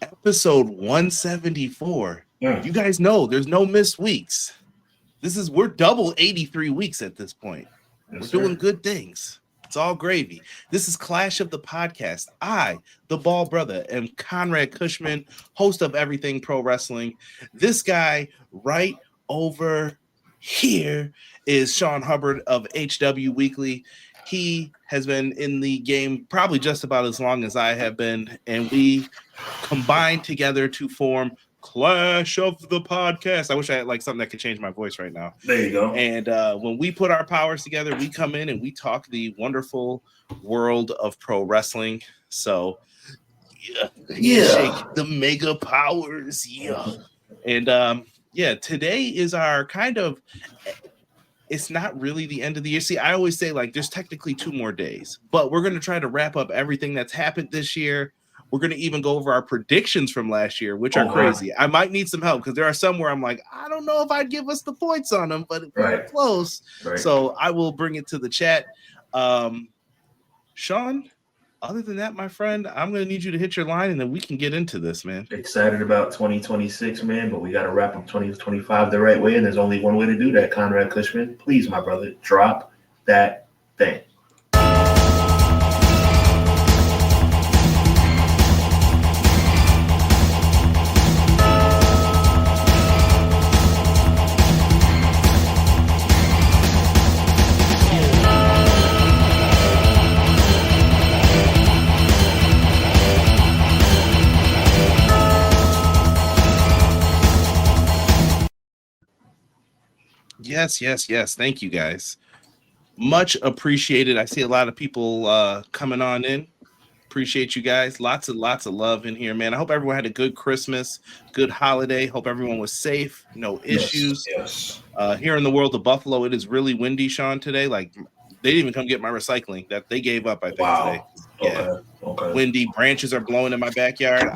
Episode 174. Mm. You guys know there's no missed weeks. We're double 83 weeks at this point. Yes, We're doing good things. It's all gravy. This is Clash of the Podcast. I, the Ball Brother, am Conrad Cushman, host of Everything Pro Wrestling. This guy right over here is Sean Hubbard of HW Weekly. He has been in the game probably just about as long as I have been, and we combined together to form Clash of the Podcast. I wish I had like something that could change my voice right now. There you go. And when we put our powers together, we come in and we talk the wonderful world of pro wrestling. So yeah. Shake the mega powers. Yeah. And today is our kind of, it's not really the end of the year. See, I always say like there's technically 2 more days, but we're going to try to wrap up everything that's happened this year. We're going to even go over our predictions from last year, which are crazy. I might need some help because there are some where I'm like, I don't know if I'd give us the points on them, but we're close. Right. So I will bring it to the chat. Sean, other than that, my friend, I'm going to need you to hit your line and then we can get into this, man. Excited about 2026, man, but we got to wrap up 2025 the right way, and there's only one way to do that, Conrad Cushman. Please, my brother, drop that thing. Yes. Thank you, guys. Much appreciated. I see a lot of people coming on in. Appreciate you guys. Lots of love in here, man. I hope everyone had a good Christmas, good holiday. Hope everyone was safe, no issues. Yes. Here in the world of Buffalo, it is really windy, Sean, today. Like, they didn't even come get my recycling. That they gave up, I think, today. Yeah. Okay. Windy, branches are blowing in my backyard.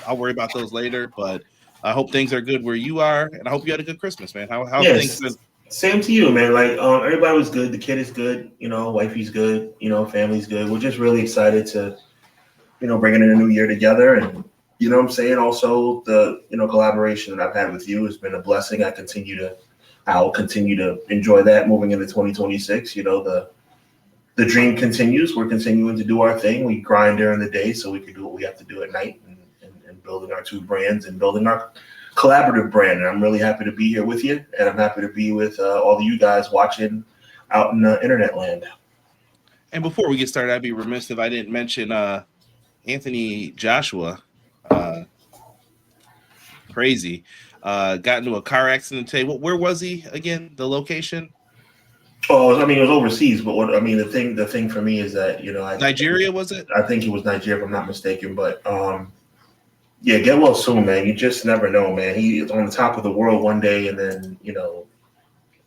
I'll worry about those later, but I hope things are good where you are, and I hope you had a good Christmas, man. How things been? Same to you, man. Like, everybody was good. The kid is good. Wifey's good. Family's good. We're just really excited to, bringing in a new year together. And, what I'm saying? Also, the, collaboration that I've had with you has been a blessing. I'll continue to enjoy that moving into 2026. The dream continues. We're continuing to do our thing. We grind during the day so we can do what we have to do at night and building our 2 brands and building our collaborative brand. And I'm really happy to be here with you, and I'm happy to be with all of you guys watching out in the internet land. And before we get started, I'd be remiss if I didn't mention Anthony Joshua. Crazy. Got into a car accident today. Where was he again? The location? Oh, I mean, it was overseas, but the thing for me is that, Nigeria, was it? I think it was Nigeria, if I'm not mistaken, but yeah, get well soon, man. You just never know, man. He is on the top of the world one day, and then,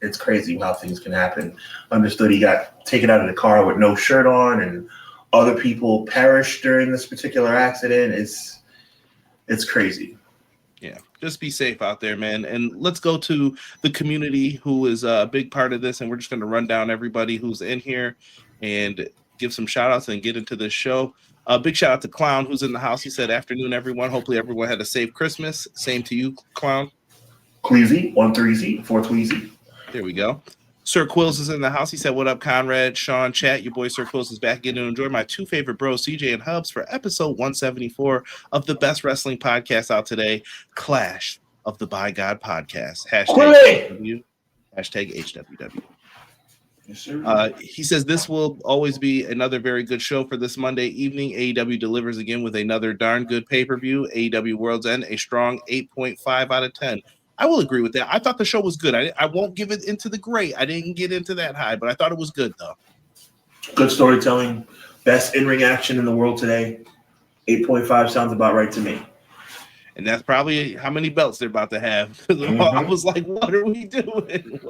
it's crazy how things can happen. Understood he got taken out of the car with no shirt on, and other people perished during this particular accident. It's crazy. Yeah, just be safe out there, man. And let's go to the community who is a big part of this, and we're just going to run down everybody who's in here and give some shout-outs and get into this show. Big shout out to Clown, who's in the house. He said, afternoon, everyone. Hopefully everyone had a safe Christmas. Same to you, Clown. Queasy, 1-3Z, 4-Tweezy. There we go. Sir Quills is in the house. He said, what up, Conrad, Sean, chat. Your boy Sir Quills is back again to enjoy my 2 favorite bros, CJ and Hubs, for episode 174 of the best wrestling podcast out today, Clash of the By God Podcast. #HW, #HWW. Yes, sir. He says this will always be another very good show for this Monday evening. AEW delivers again with another darn good pay-per-view. AEW Worlds End, a strong 8.5 out of 10. I will agree with that. I thought the show was good. I won't give it into the great. I didn't get into that high, but I thought it was good, though. Good storytelling. Best in-ring action in the world today. 8.5 sounds about right to me. And that's probably how many belts they're about to have. I was like, what are we doing?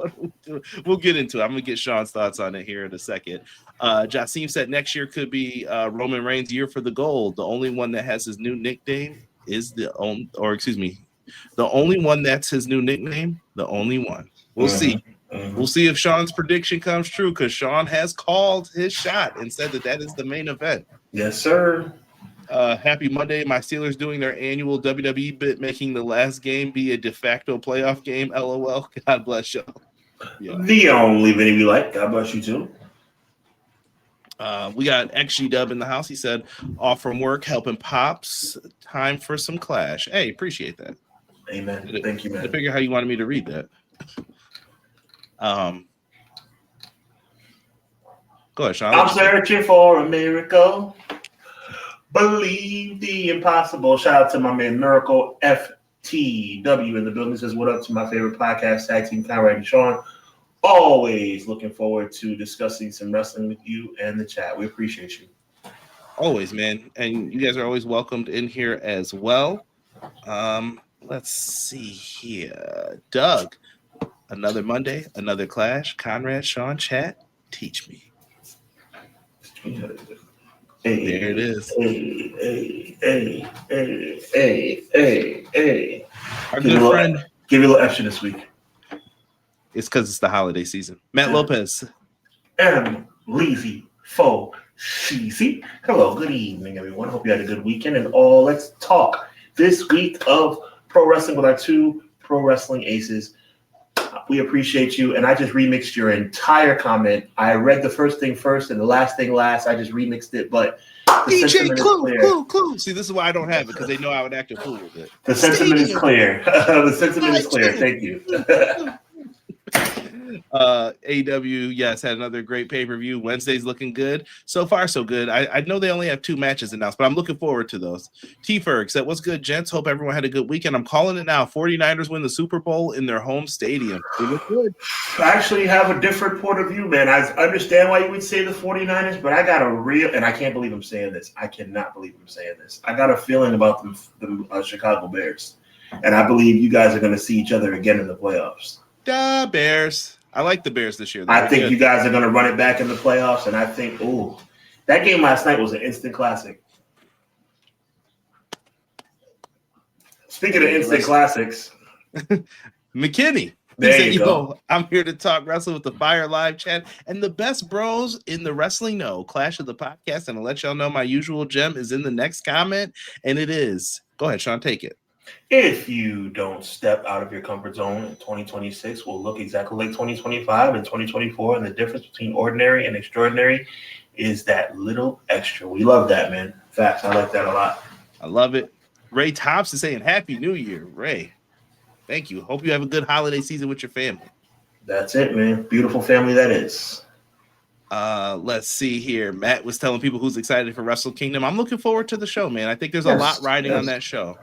We'll get into it. I'm going to get Sean's thoughts on it here in a second. Jasim said next year could be Roman Reigns' year for the gold. The only one that has his new nickname is the only one that's his new nickname. The only one. We'll see. We'll see if Sean's prediction comes true, because Sean has called his shot and said that is the main event. Yes, sir. Happy Monday. My Steelers doing their annual WWE bit, making the last game be a de facto playoff game. LOL. God bless y'all. Yeah. The only video we like. God bless you too. We got XG Dub in the house. He said, off from work, helping Pops. Time for some Clash. Hey, appreciate that. Amen. Thank you, man. I figure how you wanted me to read that. Go ahead, Sean. I'm searching for a miracle. Believe the impossible. Shout out to my man Miracle FTW in the building. Says, what up to my favorite podcast, Tag Team Conrad and Sean. Always looking forward to discussing some wrestling with you and the chat. We appreciate you. Always, man. And you guys are always welcomed in here as well. Let's see here. Doug, another Monday, another Clash. Conrad, Sean, chat, teach me. Hey, there it is. Hey. Our good friend. Give you a little extra this week. It's because it's the holiday season. Matt Lopez. M. Leezy Fo Sheezy. Hello, good evening, everyone. Hope you had a good weekend. And let's talk this week of pro wrestling with our two pro wrestling aces. We appreciate you. And I just remixed your entire comment. I read the first thing first and the last thing last. I just remixed it, but the DJ Clue. See, this is why I don't have it, because they know I would act a fool with it. The sentiment is clear. The sentiment is clear. Thank you. AEW, yes, had another great pay-per-view. Wednesday's looking good. So far, so good. I know they only have 2 matches announced, but I'm looking forward to those. T-Ferg said, what's good, gents? Hope everyone had a good weekend. I'm calling it now. 49ers win the Super Bowl in their home stadium. They look good. I actually have a different point of view, man. I understand why you would say the 49ers, but I got a real, and I can't believe I'm saying this. I cannot believe I'm saying this. I got a feeling about the Chicago Bears, and I believe you guys are going to see each other again in the playoffs. The Bears. I like the Bears this year. I think you guys are going to run it back in the playoffs, and I think, that game last night was an instant classic. Speaking of instant classics. McKinney. There you go. I'm here to talk wrestling with the Fire Live chat and the best bros in the wrestling know. Clash of the podcast, and I'll let y'all know my usual gem is in the next comment, and it is. Go ahead, Sean, take it. If you don't step out of your comfort zone in 2026, will look exactly like 2025 and 2024. And the difference between ordinary and extraordinary is that little extra. We love that, man. Facts. I like that a lot. I love it. Ray Thompson saying Happy New Year. Ray, thank you. Hope you have a good holiday season with your family. That's it, man. Beautiful family that is. Let's see here. Matt was telling people who's excited for Wrestle Kingdom. I'm looking forward to the show, man. I think there's a lot riding on that show.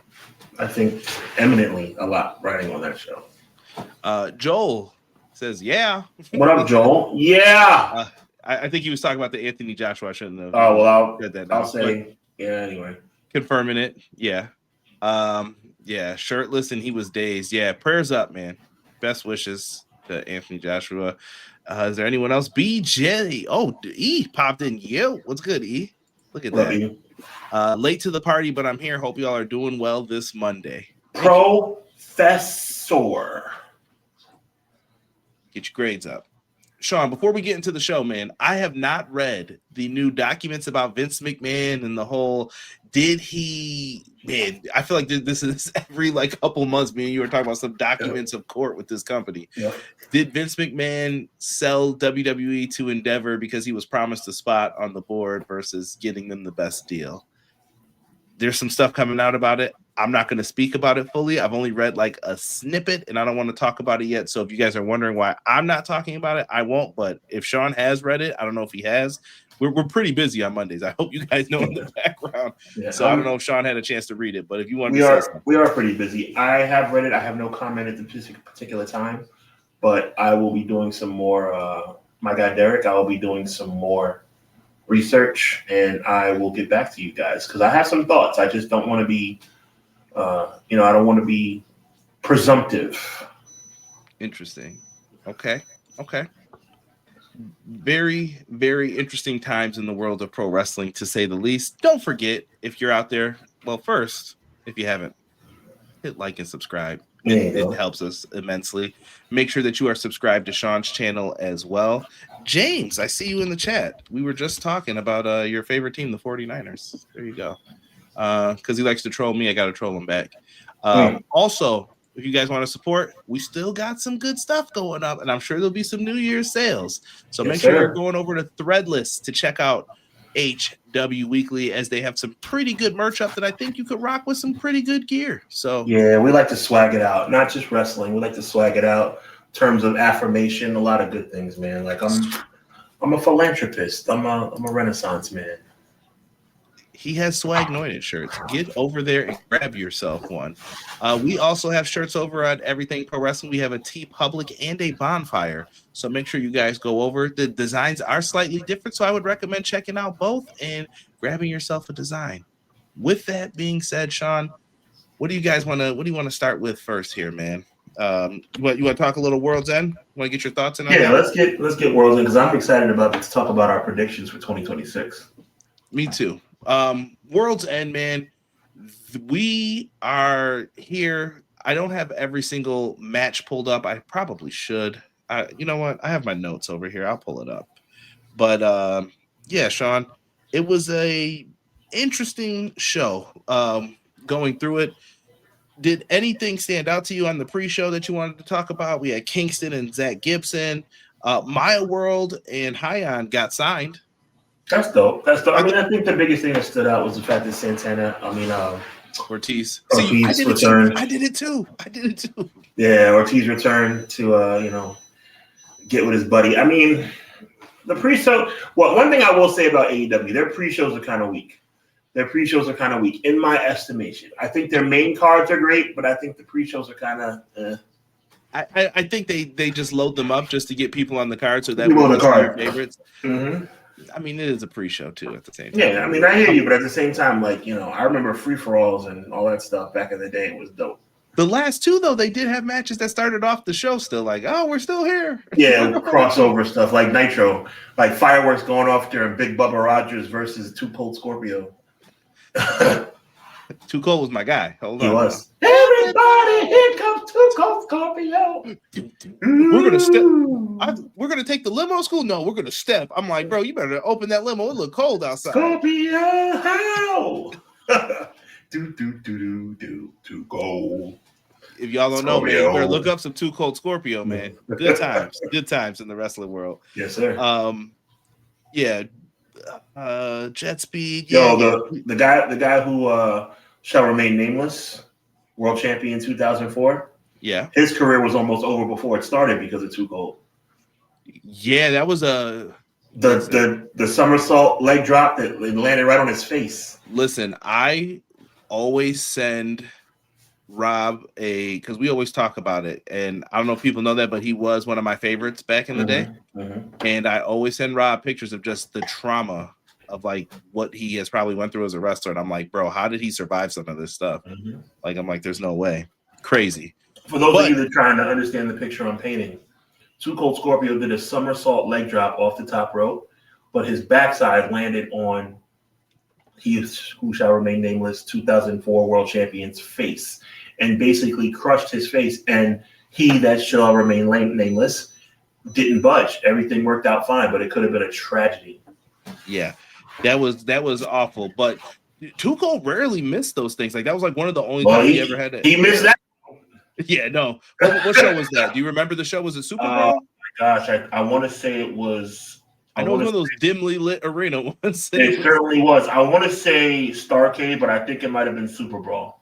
I think eminently a lot riding on that show. Joel says, yeah. What up, Joel? Yeah. I think he was talking about the Anthony Joshua. I shouldn't have. Oh, well, said that I'll say, yeah, anyway. Confirming it. Yeah. Yeah, shirtless and he was dazed. Yeah, prayers up, man. Best wishes to Anthony Joshua. Is there anyone else? BJ. Oh, E popped in. Yo, what's good, E? Look at that. Late to the party, but I'm here. Hope y'all are doing well this Monday. Professor. Get your grades up. Sean, before we get into the show, man, I have not read the new documents about Vince McMahon and the whole, I feel like this is every couple months, me and you were talking about some documents of court with this company. Yep. Did Vince McMahon sell WWE to Endeavor because he was promised a spot on the board versus getting them the best deal? There's some stuff coming out about it. I'm not going to speak about it fully. I've only read a snippet and I don't want to talk about it yet. So if you guys are wondering why I'm not talking about it, I won't. But if Sean has read it, I don't know if he has. We're pretty busy on Mondays. I hope you guys know in the background. Yeah, so I don't know if Sean had a chance to read it, but if you want we are pretty busy. I have read it. I have no comment at the particular time, but I will be doing some more. My guy Derek, I will be doing some more research, and I will get back to you guys because I have some thoughts. I just don't want to be, I don't want to be presumptive. Interesting. Okay. Very, very interesting times in the world of pro wrestling, to say the least. Don't forget, if you're out there, well, first, if you haven't, hit like and subscribe. It helps us immensely. Make sure that you are subscribed to Sean's channel as well. James, I see you in the chat. We were just talking about your favorite team, the 49ers. There you go. because he likes to troll me. I got to troll him back. Hmm. Also, if you guys want to support, we still got some good stuff going up, and I'm sure there'll be some New Year's sales. So Yes, make sure sir. you're going over to Threadless to check out HW Weekly, as they have some pretty good merch up that I think you could rock with some pretty good gear. So Yeah, we like to swag it out, not just wrestling. We like to swag it out in terms of affirmation, a lot of good things, man. Like I'm a philanthropist. I'm a Renaissance man. he has Swag Noided shirts. Get over there and grab yourself one. We also have shirts over at Everything Pro Wrestling. We have a T Public and a Bonfire. So make sure you guys go over. The designs are slightly different, so I would recommend checking out both and grabbing yourself a design. With that being said, Sean, what do you want to start with first here, man? You want to talk a little World's End? Want to get your thoughts in on Yeah, that? let's get Worlds in because I'm excited to talk about our predictions for 2026. Me too. World's End, man. We are here. I don't have every single match pulled up. I probably should. You know what? I have my notes over here. I'll pull it up. But yeah, Sean, it was a interesting show. Going through it. Did anything stand out to you on the pre-show that you wanted to talk about? We had Kingston and Zach Gibson. Maya World and Hyon got signed. That's dope. That's dope. I mean, I think the biggest thing that stood out was the fact that Santana, Ortiz. Ortiz I did returned. it too. Yeah, Ortiz returned to get with his buddy. I mean, the pre-show. Well, one thing I will say about AEW, their pre-shows are kind of weak. In my estimation. I think their main cards are great, but I think the pre-shows are kind of. I think they just load them up just to get people on the card so that people on the your card favorites. Mm-hmm. I mean, it is a pre-show too at the same time. Yeah, I mean, I hear you, but at the same time, I remember free-for-alls and all that stuff back in the day. It was dope. The last two, though, they did have matches that started off the show still like, oh, we're still here. Yeah, crossover stuff like Nitro, like fireworks going off during Big Bubba Rogers versus Too Cold Scorpio. Too Cold was my guy. Hold on. He was. Everybody, here comes Too Cold Scorpio. We're gonna take the limo to school. No, we're gonna step. I'm like, bro, you better open that limo. It look cold outside. Scorpio, how? Too cold. If y'all don't know, man, you better look up some Too Cold Scorpio, man. Good times in the wrestling world. Yes, sir. Yeah. Jet Speed. Yeah, the guy who shall remain nameless, world champion 2004. Yeah, his career was almost over before it started because of Too Cold. Yeah, that was the somersault leg drop that landed right on his face. Listen, I always send Rob because we always talk about it, and I don't know if people know that, but he was one of my favorites back in the day. Mm-hmm. And I always send Rob pictures of just the trauma of like what he has probably went through as a wrestler, and I'm like, bro, how did he survive some of this stuff? Mm-hmm. Like, I'm like, there's no way. Crazy. For those of you that are trying to understand the picture I'm painting, Too Cold Scorpio did a somersault leg drop off the top rope, but his backside landed on who shall remain nameless 2004 world champion's face and basically crushed his face. And he that shall remain nameless didn't budge. Everything worked out fine, but it could have been a tragedy. Yeah, that was awful. But Too Cold rarely missed those things. Like that was like one of the only times he ever had it. He missed that. Yeah, no. What show was that? Do you remember the show? Was it Super Bowl? Oh my gosh, I want to say it was. I know it was one of those dimly lit arena ones. It certainly was. I want to say Starrcade, but I think it might have been Super Bowl.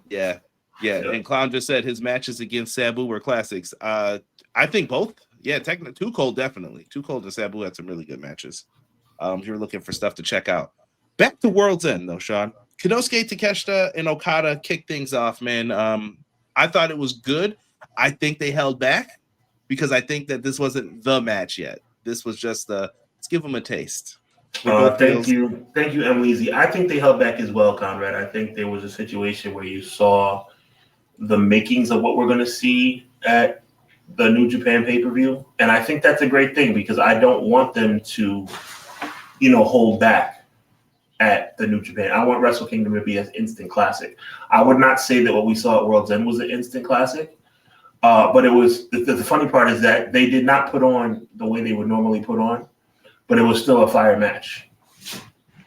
Yeah. And Clown just said his matches against Sabu were classics. I think both. Yeah, technically, Too Cold definitely. Too Cold and Sabu had some really good matches. If you're looking for stuff to check out. Back to World's End, though, Sean. Konosuke Takeshita and Okada kicked things off, man. I thought it was good. I think they held back because I think that this wasn't the match yet. This was just let's give them a taste. Thank you, Emily. I think they held back as well, Conrad. I think there was a situation where you saw the makings of what we're going to see at the New Japan pay-per-view, and I think that's a great thing because I don't want them to, hold back at the New Japan. I want Wrestle Kingdom to be an instant classic. I would not say that what we saw at World's End was an instant classic. But it was the funny part is that they did not put on the way they would normally put on, but it was still a fire match.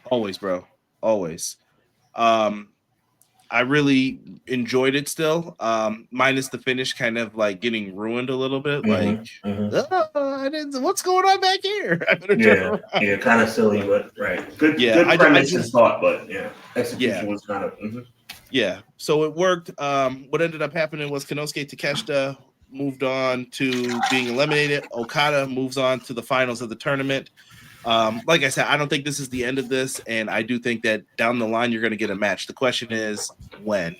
Always, bro. Always. I really enjoyed it still, minus the finish kind of like getting ruined a little bit. I didn't. What's going on back here? Yeah, kind of silly, but right. Good premise and thought, but execution was kind of. Yeah, so it worked. What ended up happening was Konosuke Takeshita moved on to being eliminated. Okada moves on to the finals of the tournament. Like I said, I don't think this is the end of this, and I do think that down the line you're going to get a match. The question is when.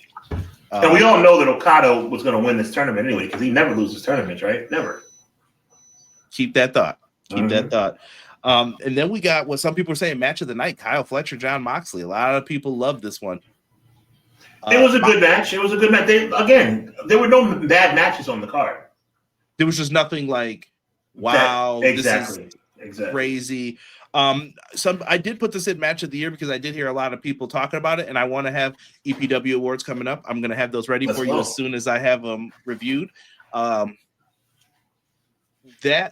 And we all know that Okada was going to win this tournament anyway because he never loses tournaments, right? Never. Keep that thought. That thought. And then we got what some people are saying match of the night: Kyle Fletcher, John Moxley. A lot of people love this one. It was a good match. It was a good match. There were no bad matches on the card. There was just nothing like, wow, exactly. This is crazy. I did put this in match of the year because I did hear a lot of people talking about it, and I want to have EPW awards coming up. I'm going to have those ready for you as soon as I have them reviewed. That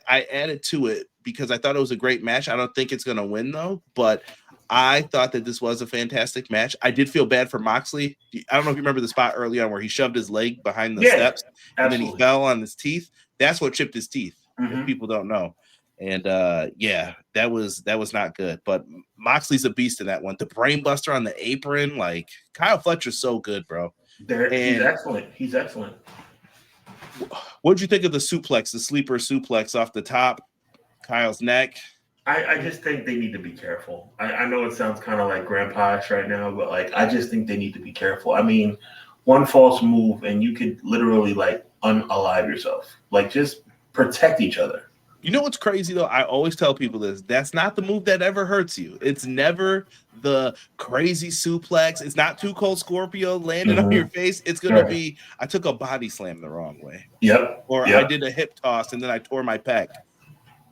I added to it because I thought it was a great match. I don't think it's going to win though, but I thought that this was a fantastic match. I did feel bad for Moxley. I don't know if you remember the spot early on where he shoved his leg behind the steps and then he fell on his teeth. That's what chipped his teeth. If people don't know. And that was not good. But Moxley's a beast in that one. The brainbuster on the apron, like Kyle Fletcher's so good, bro. He's excellent. He's excellent. What'd you think of the suplex, the sleeper suplex off the top, Kyle's neck? I just think they need to be careful. I know it sounds kind of like grandpa-ish right now, but like I just think they need to be careful. I mean, one false move and you could literally like unalive yourself. Like just protect each other. You know what's crazy though? I always tell people this. That's not the move that ever hurts you. It's never the crazy suplex. It's not Too Cold Scorpio landing on your face. It's gonna be I took a body slam the wrong way. I did a hip toss and then I tore my pec.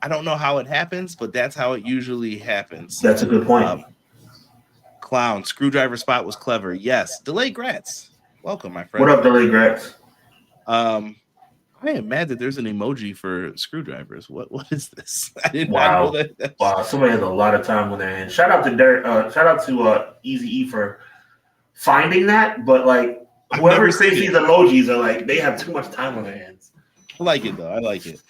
I don't know how it happens, but that's how it usually happens. That's a good point. Clown screwdriver spot was clever. Yes, delayed grats. Welcome, my friend. What up, delayed grats? I am mad that there's an emoji for screwdrivers. What is this? I did not know that. Wow, somebody has a lot of time on their hands. Shout out to Easy E for finding that, but like whoever creates these emojis are like they have too much time on their hands. I like it though. I like it.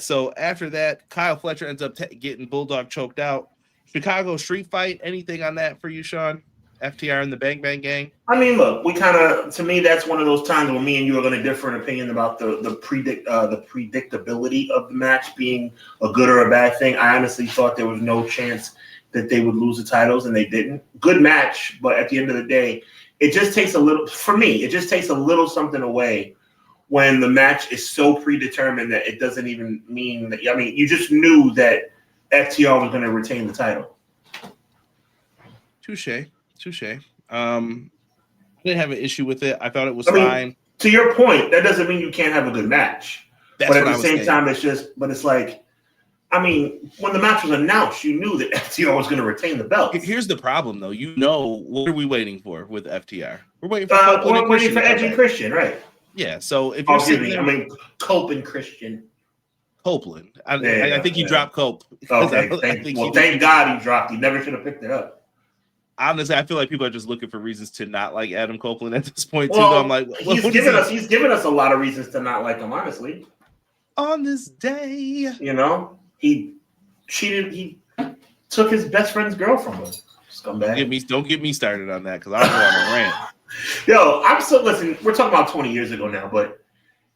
So after that, Kyle Fletcher ends up getting Bulldog choked out. Chicago street fight. Anything on that for you, Sean? FTR and the Bang Bang Gang? I mean, look, to me, that's one of those times where me and you are going to differ in opinion about the predictability of the match being a good or a bad thing. I honestly thought there was no chance that they would lose the titles, and they didn't. Good match, but at the end of the day, it just takes a little something away when the match is so predetermined that it doesn't even mean that. I mean, you just knew that FTR was going to retain the title. Touche. I didn't have an issue with it. I thought it was fine. To your point, that doesn't mean you can't have a good match. But at the same time, it's like, I mean, when the match was announced, you knew that FTR was going to retain the belt. Here's the problem, though. What are we waiting for with FTR? We're waiting for Edge and Christian, right? Yeah. So if you're Cope and Christian. Copeland. I think he dropped Cope. Okay. Thank God he dropped. He never should have picked it up. Honestly, I feel like people are just looking for reasons to not like Adam Copeland at this point too. I'm like, he's given us a lot of reasons to not like him. Honestly, on this day, he cheated. He took his best friend's girl from him. Scumbag. Don't get me started on that because I'll go on a rant. Yo, listen. We're talking about 20 years ago now, but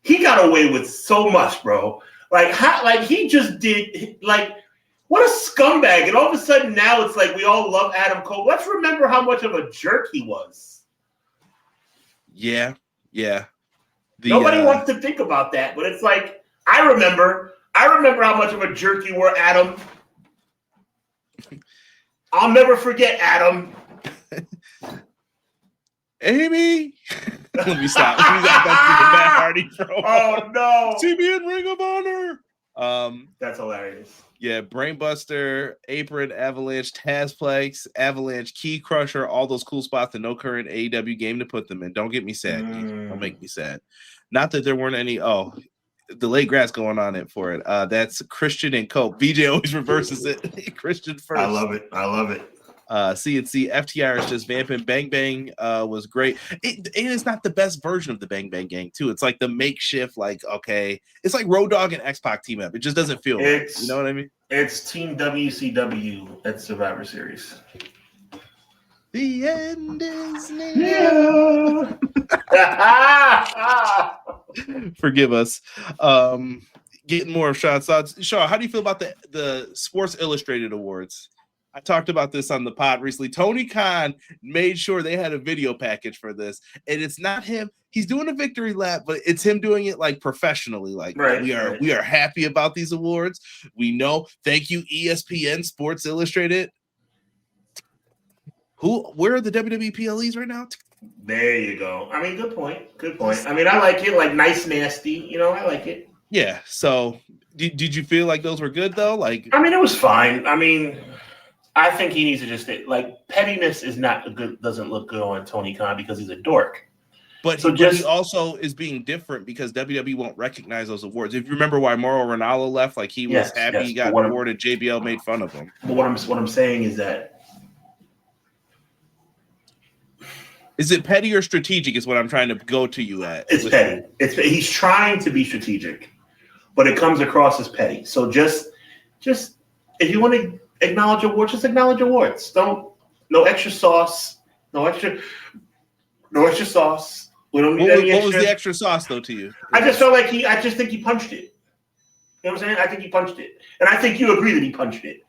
he got away with so much, bro. He just did what a scumbag. And all of a sudden now it's like we all love Adam Cole. Let's remember how much of a jerk he was. Yeah. Nobody wants to think about that, but it's like I remember how much of a jerk you were, Adam. I'll never forget Adam. Amy. Let me stop. That's the Matt Hardy promo. Oh no. See me in Ring of Honor. That's hilarious. Yeah, Brainbuster, Apron, Avalanche, Tazplex, Avalanche, Key Crusher, all those cool spots and no current AEW game to put them in. Don't get me sad. Don't make me sad. Not that there weren't any. Delayed grass going on for it. That's Christian and Cope. BJ always reverses it. Christian first. I love it. CNC FTR is just vamping. Bang Bang was great. It is not the best version of the Bang Bang Gang too. It's like the makeshift, like okay, it's like Road Dogg and X-Pac team up. It just doesn't feel right. You know what I mean? It's Team WCW at Survivor Series. The end is near. Forgive us. Getting more shots. Shaw, how do you feel about the Sports Illustrated Awards? I talked about this on the pod recently. Tony Khan made sure they had a video package for this, and it's not him. He's doing a victory lap, but it's him doing it like professionally. Like we are happy about these awards. We know. Thank you, ESPN, Sports Illustrated. Where are the WWE PLEs right now? There you go. I mean, good point. Good point. I mean, I like it. Like nice, nasty. You know, I like it. Yeah. So, did you feel like those were good though? Like, I mean, it was fine. I mean, I think he needs to just like pettiness is not good. Doesn't look good on Tony Khan because he's a dork. But he also is being different because WWE won't recognize those awards. If you remember why Mauro Ranallo left, like he was happy he got an award and JBL made fun of him. But what I'm saying is that. Is it petty or strategic is what I'm trying to go to you at. It's petty. He's trying to be strategic, but it comes across as petty. So just if you want to acknowledge awards, just acknowledge awards. No extra sauce. No extra sauce. We don't need any extra. What was the extra sauce though to you? I just felt like I just think he punched it. You know what I'm saying? I think he punched it. And I think you agree that he punched it.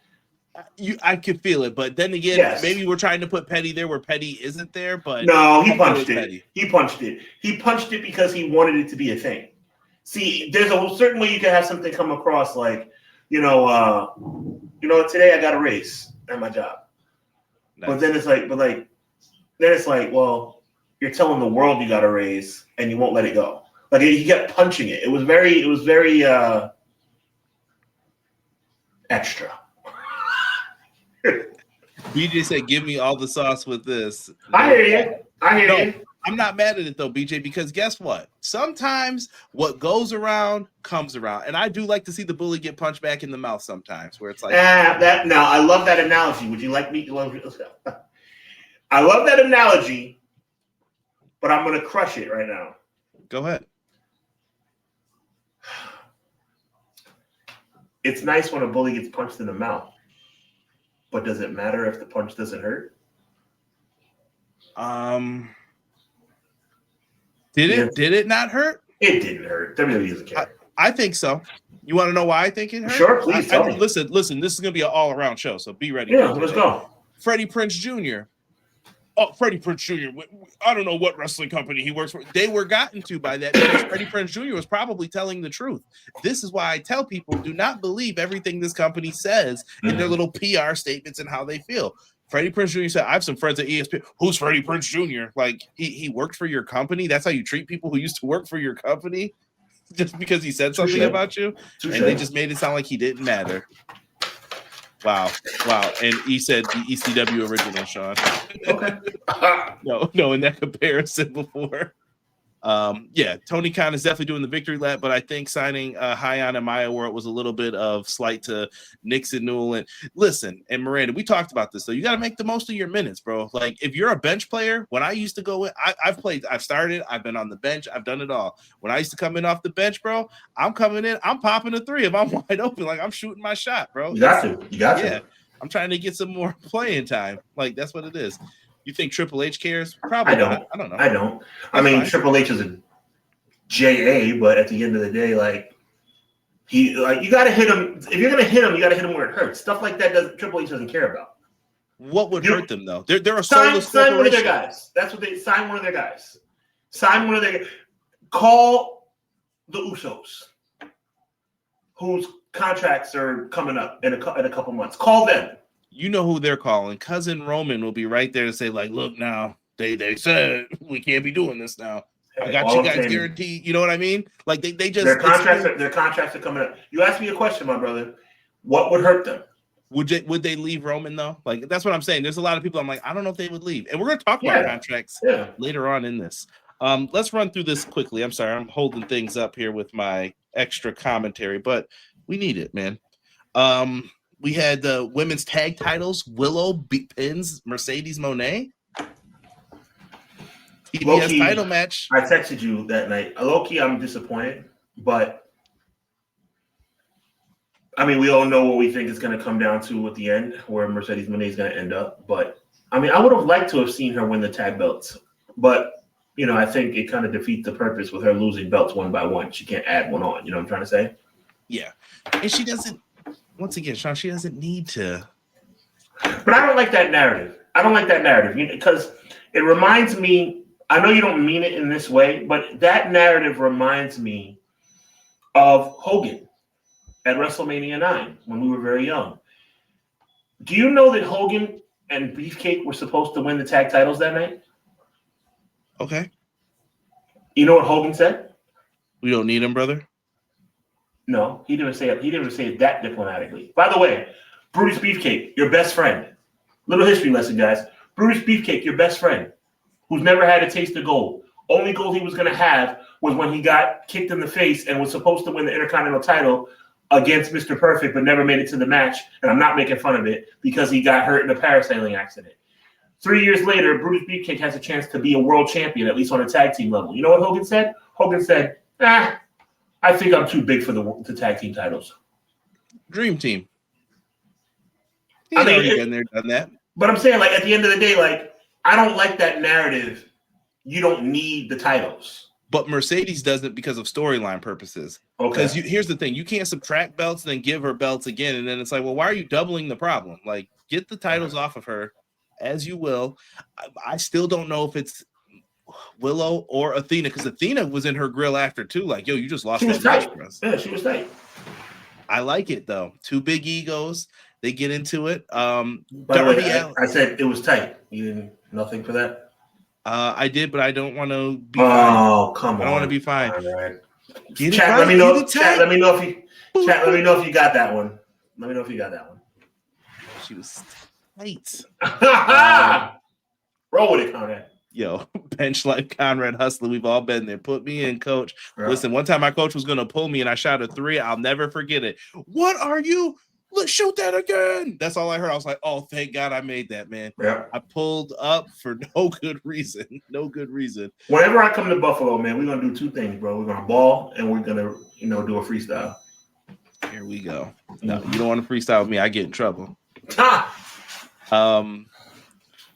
I could feel it, but then again, maybe we're trying to put petty there where petty isn't there. But no, he punched it. Petty. He punched it. He punched it because he wanted it to be a thing. See, there's a certain way you can have something come across like, today I got a raise at my job. Nice. But then it's like, well, you're telling the world you got a raise and you won't let it go. Like he kept punching it. It was very extra. BJ said, "Give me all the sauce with this." I hear you. I'm not mad at it though, BJ, because guess what? Sometimes what goes around comes around, and I do like to see the bully get punched back in the mouth sometimes, where it's like I love that analogy. Would you like me? I love that analogy, but I'm going to crush it right now. Go ahead. It's nice when a bully gets punched in the mouth. But does it matter if the punch doesn't hurt? Did it not hurt? It didn't hurt. WWE doesn't care. I think so. You want to know why I think it hurt? Sure, please tell me. Listen. This is going to be an all-around show, so be ready. Yeah, let's go. Freddie Prinze Jr. Oh, Freddie Prinze Jr. I don't know what wrestling company he works for. They were gotten to by that because Freddie Prinze Jr. was probably telling the truth. This is why I tell people, do not believe everything this company says in their little PR statements and how they feel. Freddie Prinze Jr. said, I have some friends at ESPN. Who's Freddie Prinze Jr.? Like, he worked for your company? That's how you treat people who used to work for your company? Just because he said something about you? And they just made it sound like he didn't matter. Wow. And he said the ECW original, Sean. Okay. No, in that comparison before. Tony Khan is definitely doing the victory lap, but I think signing Hyon and Maya World was a little bit of slight to Nixon Newell. And listen, and Miranda, we talked about this though. You got to make the most of your minutes, bro. Like if you're a bench player, when I used to go in, I've started, I've been on the bench, I've done it all. When I used to come in off the bench, bro, I'm coming in, I'm popping a three if I'm wide open, like I'm shooting my shot, bro. You got to. Yeah, I'm trying to get some more playing time. Like that's what it is. You think Triple H cares? Probably not. I don't know. I don't. I mean, Triple H is a JA, but at the end of the day, you got to hit him. If you're going to hit him, you got to hit him where it hurts. Stuff like that Triple H doesn't care about. What would hurt them though? They're a soulless sign one of their guys. That's what they sign. One of their guys. Sign one of their. Call the Usos, whose contracts are coming up in a couple months. Call them. You know who they're calling. Cousin Roman will be right there to say, like, look now, they said we can't be doing this now. I got you guys guaranteed. You know what I mean? Like they just their contracts are coming up. You asked me a question, my brother. What would hurt them? Would they leave Roman though? Like that's what I'm saying. There's a lot of people I'm like, I don't know if they would leave. And we're gonna talk about contracts later on in this. Let's run through this quickly. I'm sorry, I'm holding things up here with my extra commentary, but we need it, man. We had the women's tag titles. Willow pins Mercedes Moné. TBS title match. I texted you that night. Low-key, I'm disappointed, but I mean, we all know what we think it's going to come down to at the end, where Mercedes Moné is going to end up. But I mean, I would have liked to have seen her win the tag belts, but I think it kind of defeats the purpose with her losing belts one by one. She can't add one on. You know what I'm trying to say? Yeah, and she doesn't. Once again, Sean, she doesn't need to. But I don't like that narrative. Because it reminds me. I know you don't mean it in this way, but that narrative reminds me of Hogan at WrestleMania 9 when we were very young. Do you know that Hogan and Beefcake were supposed to win the tag titles that night? Okay. You know what Hogan said? We don't need him, brother. No, he didn't say it. He didn't say it that diplomatically. By the way, Brutus Beefcake, your best friend. Little history lesson, guys. Brutus Beefcake, your best friend, who's never had a taste of gold. Only gold he was going to have was when he got kicked in the face and was supposed to win the Intercontinental title against Mr. Perfect, but never made it to the match. And I'm not making fun of it because he got hurt in a parasailing accident. 3 years later, Brutus Beefcake has a chance to be a world champion, at least on a tag team level. You know what Hogan said? Hogan said, I think I'm too big for the tag team titles. Dream Team. He's already been there, done that. But I'm saying, like, at the end of the day, like, I don't like that narrative. You don't need the titles. But Mercedes doesn't because of storyline purposes. Okay. Because here's the thing. You can't subtract belts and then give her belts again. And then it's like, well, why are you doubling the problem? Like, get the titles off of her as you will. I still don't know if it's Willow or Athena, because Athena was in her grill after, too. Like, yo, you just lost that match for us. Yeah, she was tight. I like it, though. Two big egos. They get into it. By the way, I said it was tight. You didn't nothing for that? I did, but I don't want to be fine. Come on. I don't want to be fine. Right. Chat, let me know if you got that one. Let me know if you got that one. She was tight. Roll with it, Conrad. Yo, bench life Conrad Hustler. We've all been there. Put me in, coach. Right. Listen, one time my coach was going to pull me and I shot a 3. I'll never forget it. What are you? Let's shoot that again. That's all I heard. I was like, oh, thank God I made that, man. Yeah. I pulled up for no good reason. No good reason. Whenever I come to Buffalo, man, we're going to do 2 things, bro. We're going to ball and we're going to, do a freestyle. Here we go. No, you don't want to freestyle with me. I get in trouble.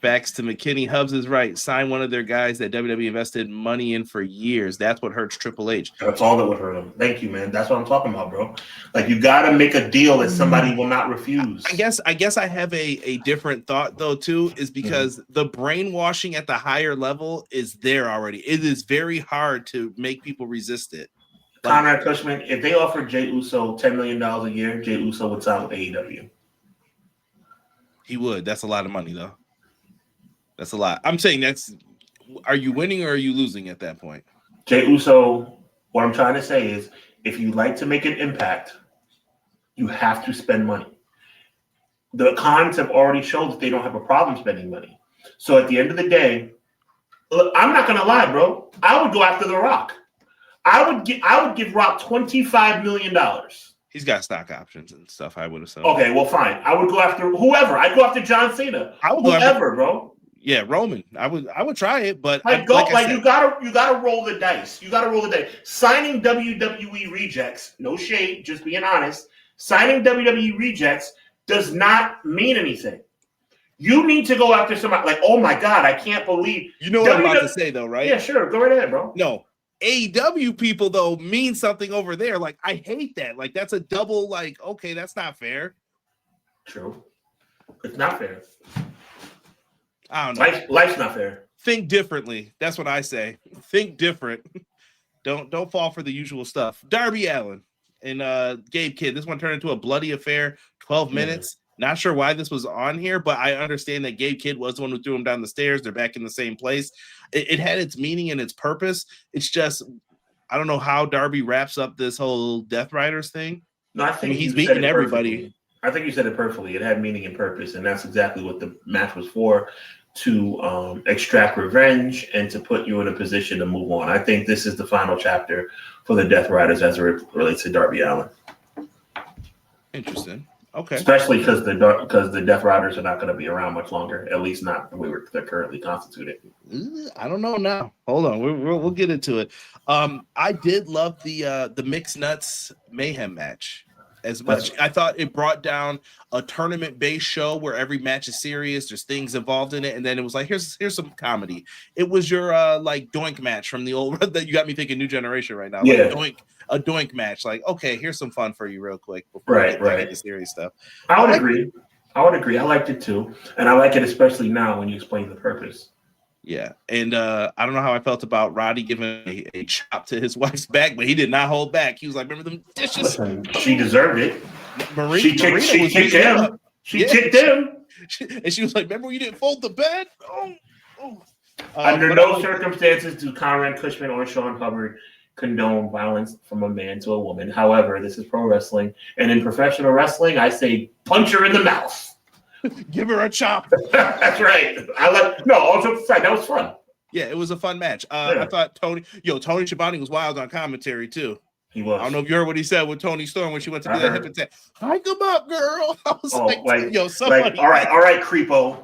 Facts to McKinney. Hubs is right. Sign one of their guys that WWE invested money in for years. That's what hurts Triple H. That's all that would hurt him. Thank you, man. That's what I'm talking about, bro. Like, you got to make a deal that somebody will not refuse. I guess I have a different thought, though, too, is because the brainwashing at the higher level is there already. It is very hard to make people resist it. Conrad Cushman, if they offered Jey Uso $10 million a year, Jey Uso would sign with AEW. He would. That's a lot of money, though. That's a lot. I'm saying are you winning or are you losing at that point? Jey Uso, what I'm trying to say is, if you like to make an impact, you have to spend money. The cons have already shown that they don't have a problem spending money. So at the end of the day, look, I'm not going to lie, bro. I would go after The Rock. I would give Rock $25 million. He's got stock options and stuff, I would assume. Okay, well, fine. I would go after whoever. I'd go after John Cena. Whoever, bro. Yeah, Roman. I would try it, but you gotta roll the dice. You gotta roll the dice. Signing WWE rejects, no shade, just being honest. Signing WWE rejects does not mean anything. You need to go after somebody like, oh my God, I can't believe. You know what I'm about to say, though, right? Yeah, sure. Go right ahead, bro. No. AEW people, though, mean something over there. Like, I hate that. Like, that's a double, like, okay, that's not fair. True. It's not fair. I don't know. Life's not fair. Think differently. That's what I say. Think different. Don't fall for the usual stuff. Darby Allin and Gabe Kidd. This one turned into a bloody affair. 12 minutes. Not sure why this was on here, but I understand that Gabe Kidd was the one who threw him down the stairs. They're back in the same place. It had its meaning and its purpose. It's just, I don't know how Darby wraps up this whole Death Riders thing. No, I mean, he's beating everybody. I think you said it perfectly. It had meaning and purpose, and that's exactly what the match was for, to extract revenge and to put you in a position to move on. I think this is the final chapter for the Death Riders as it relates to Darby Allin. Interesting. Okay. Especially because the Death Riders are not going to be around much longer. At least not the way they're currently constituted. I don't know now. Hold on, we'll get into it. I did love the Mixed Nuts Mayhem match as much. I thought it brought down a tournament-based show where every match is serious. There's things involved in it, and then it was like here's some comedy. It was your like Doink match from the old that you got me thinking New Generation right now. Yeah. Like a Doink match. Like okay, here's some fun for you real quick before we get back into serious stuff. I would agree. I liked it too, and I like it especially now when you explain the purpose. Yeah, and I don't know how I felt about Roddy giving a chop to his wife's back, but he did not hold back. He was like, "Remember them dishes?" Listen, she deserved it. She kicked him. She kicked him, and she was like, "Remember when you didn't fold the bed?" Under no circumstances do Conrad Cushman or Sean Hubbard condone violence from a man to a woman. However, this is pro wrestling, and in professional wrestling, I say punch her in the mouth. Give her a chop. That's right. All jokes aside, that was fun. Yeah, it was a fun match. I thought Tony Schiavone was wild on commentary too. He was. I don't know if you heard what he said with Tony Storm when she went to do that hip attack. Hike him up, girl. I was somebody. All right, creepo.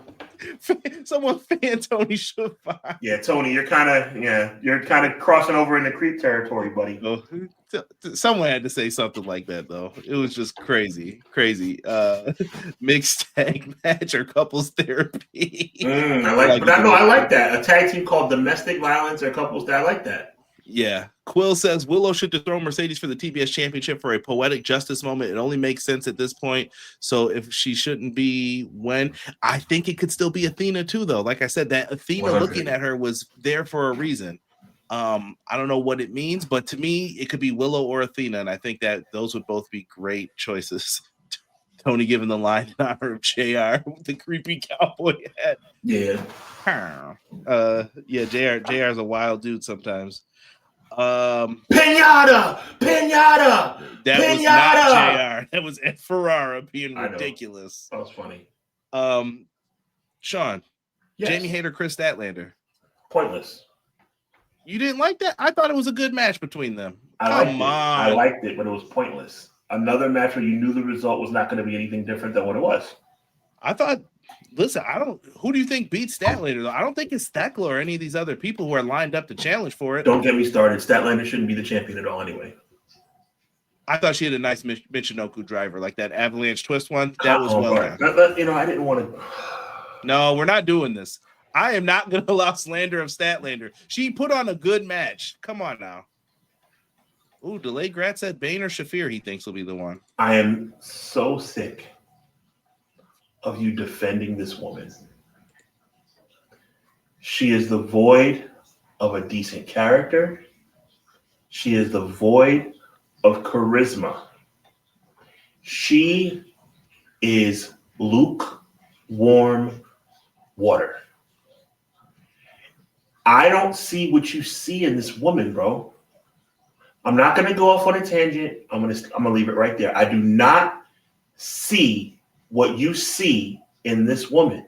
Someone fan Tony Schiavone. Yeah, Tony, you're kind of crossing over into creep territory, buddy. Oh, someone had to say something like that, though. It was just crazy. Mixed tag match or couples therapy. I like that. A tag team called domestic violence or couples. I like that. Yeah. Quill says Willow should dethrone Mercedes for the TBS championship for a poetic justice moment. It only makes sense at this point. So if she shouldn't be I think it could still be Athena too, though. Like I said, that Athena 100. looking at her was there for a reason. I don't know what it means, but to me, it could be Willow or Athena. And I think that those would both be great choices. Tony giving the line in honor of JR with the creepy cowboy hat. Yeah. JR is a wild dude sometimes. Pinata. That was not JR. That was Ed Ferrara being ridiculous. That was funny. Sean, yes. Jamie Hayter, Chris Statlander. Pointless. You didn't like that? I thought it was a good match between them. I liked it, but it was pointless. Another match where you knew the result was not going to be anything different than what it was. I thought, listen, who do you think beats Statlander, though? I don't think it's Stekla or any of these other people who are lined up to challenge for it. Don't get me started. Statlander shouldn't be the champion at all anyway. I thought she had a nice Michinoku driver, like that avalanche twist one. That was well done. I didn't want to. No, we're not doing this. I am not going to allow slander of Statlander. She put on a good match. Come on now. Ooh, Delay Grat said Bane or Shafir he thinks will be the one. I am so sick of you defending this woman. She is the void of a decent character. She is the void of charisma. She is lukewarm water. I don't see what you see in this woman, bro. I'm not going to go off on a tangent. I'm going to leave it right there. I do not see what you see in this woman.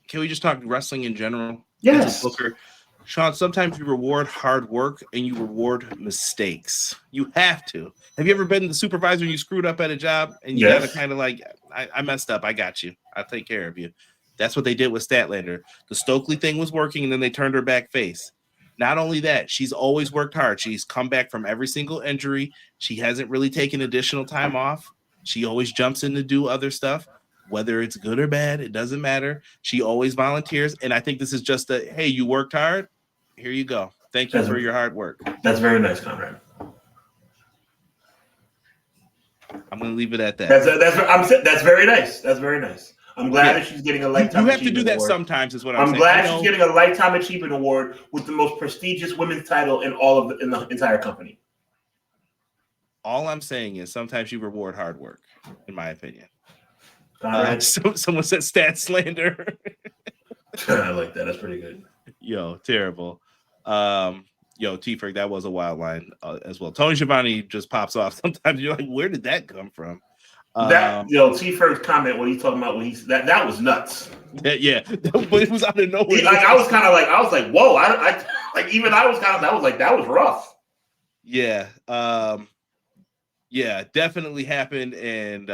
Can we just talk wrestling in general? Yes. Booker? Sean, sometimes you reward hard work and you reward mistakes. You have to. Have you ever been the supervisor and you screwed up at a job and you got to kind of like, I messed up. I got you. I'll take care of you. That's what they did with Statlander. The Stokely thing was working and then they turned her back face. Not only that, she's always worked hard. She's come back from every single injury. She hasn't really taken additional time off. She always jumps in to do other stuff. Whether it's good or bad, it doesn't matter. She always volunteers. And I think this is just hey, you worked hard. Here you go. Thank you for your hard work. That's very nice, Conrad. I'm going to leave it at that. That's very nice. That's very nice. I'm glad that she's getting a lifetime achievement award. You have to do that sometimes, is what I'm saying. I'm glad she's getting a lifetime achievement award with the most prestigious women's title in the entire company. All I'm saying is sometimes you reward hard work, in my opinion. Someone said stat slander. I like that. That's pretty good. Yo, terrible. T-Ferg, that was a wild line as well. Tony Schiavone just pops off. Sometimes you're like, where did that come from? T-Ferg's comment when he's talking about that was nuts. Yeah, but it was out of nowhere. I was like, whoa! That was rough. Yeah, definitely happened, and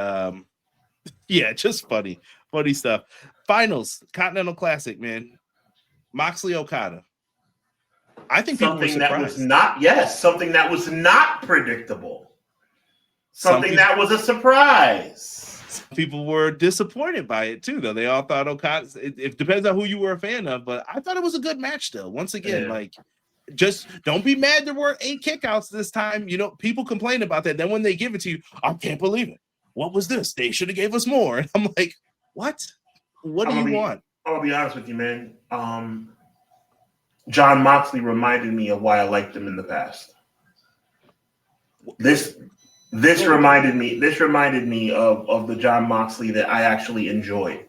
Yeah, just funny stuff. Finals, Continental Classic, man. Moxley Okada. I think people were Something surprised. something that was not predictable. Something Some that was a surprise. Some people were disappointed by it too, though. They all thought Okada. It depends on who you were a fan of, but I thought it was a good match still. Once again, like, just don't be mad there weren't 8 kickouts this time. You know, people complain about that. Then when they give it to you, I can't believe it. What was this? They should have gave us more. And I'm like, what? What do you want? I'll be honest with you, man. John Moxley reminded me of why I liked him in the past. This reminded me of the John Moxley that I actually enjoyed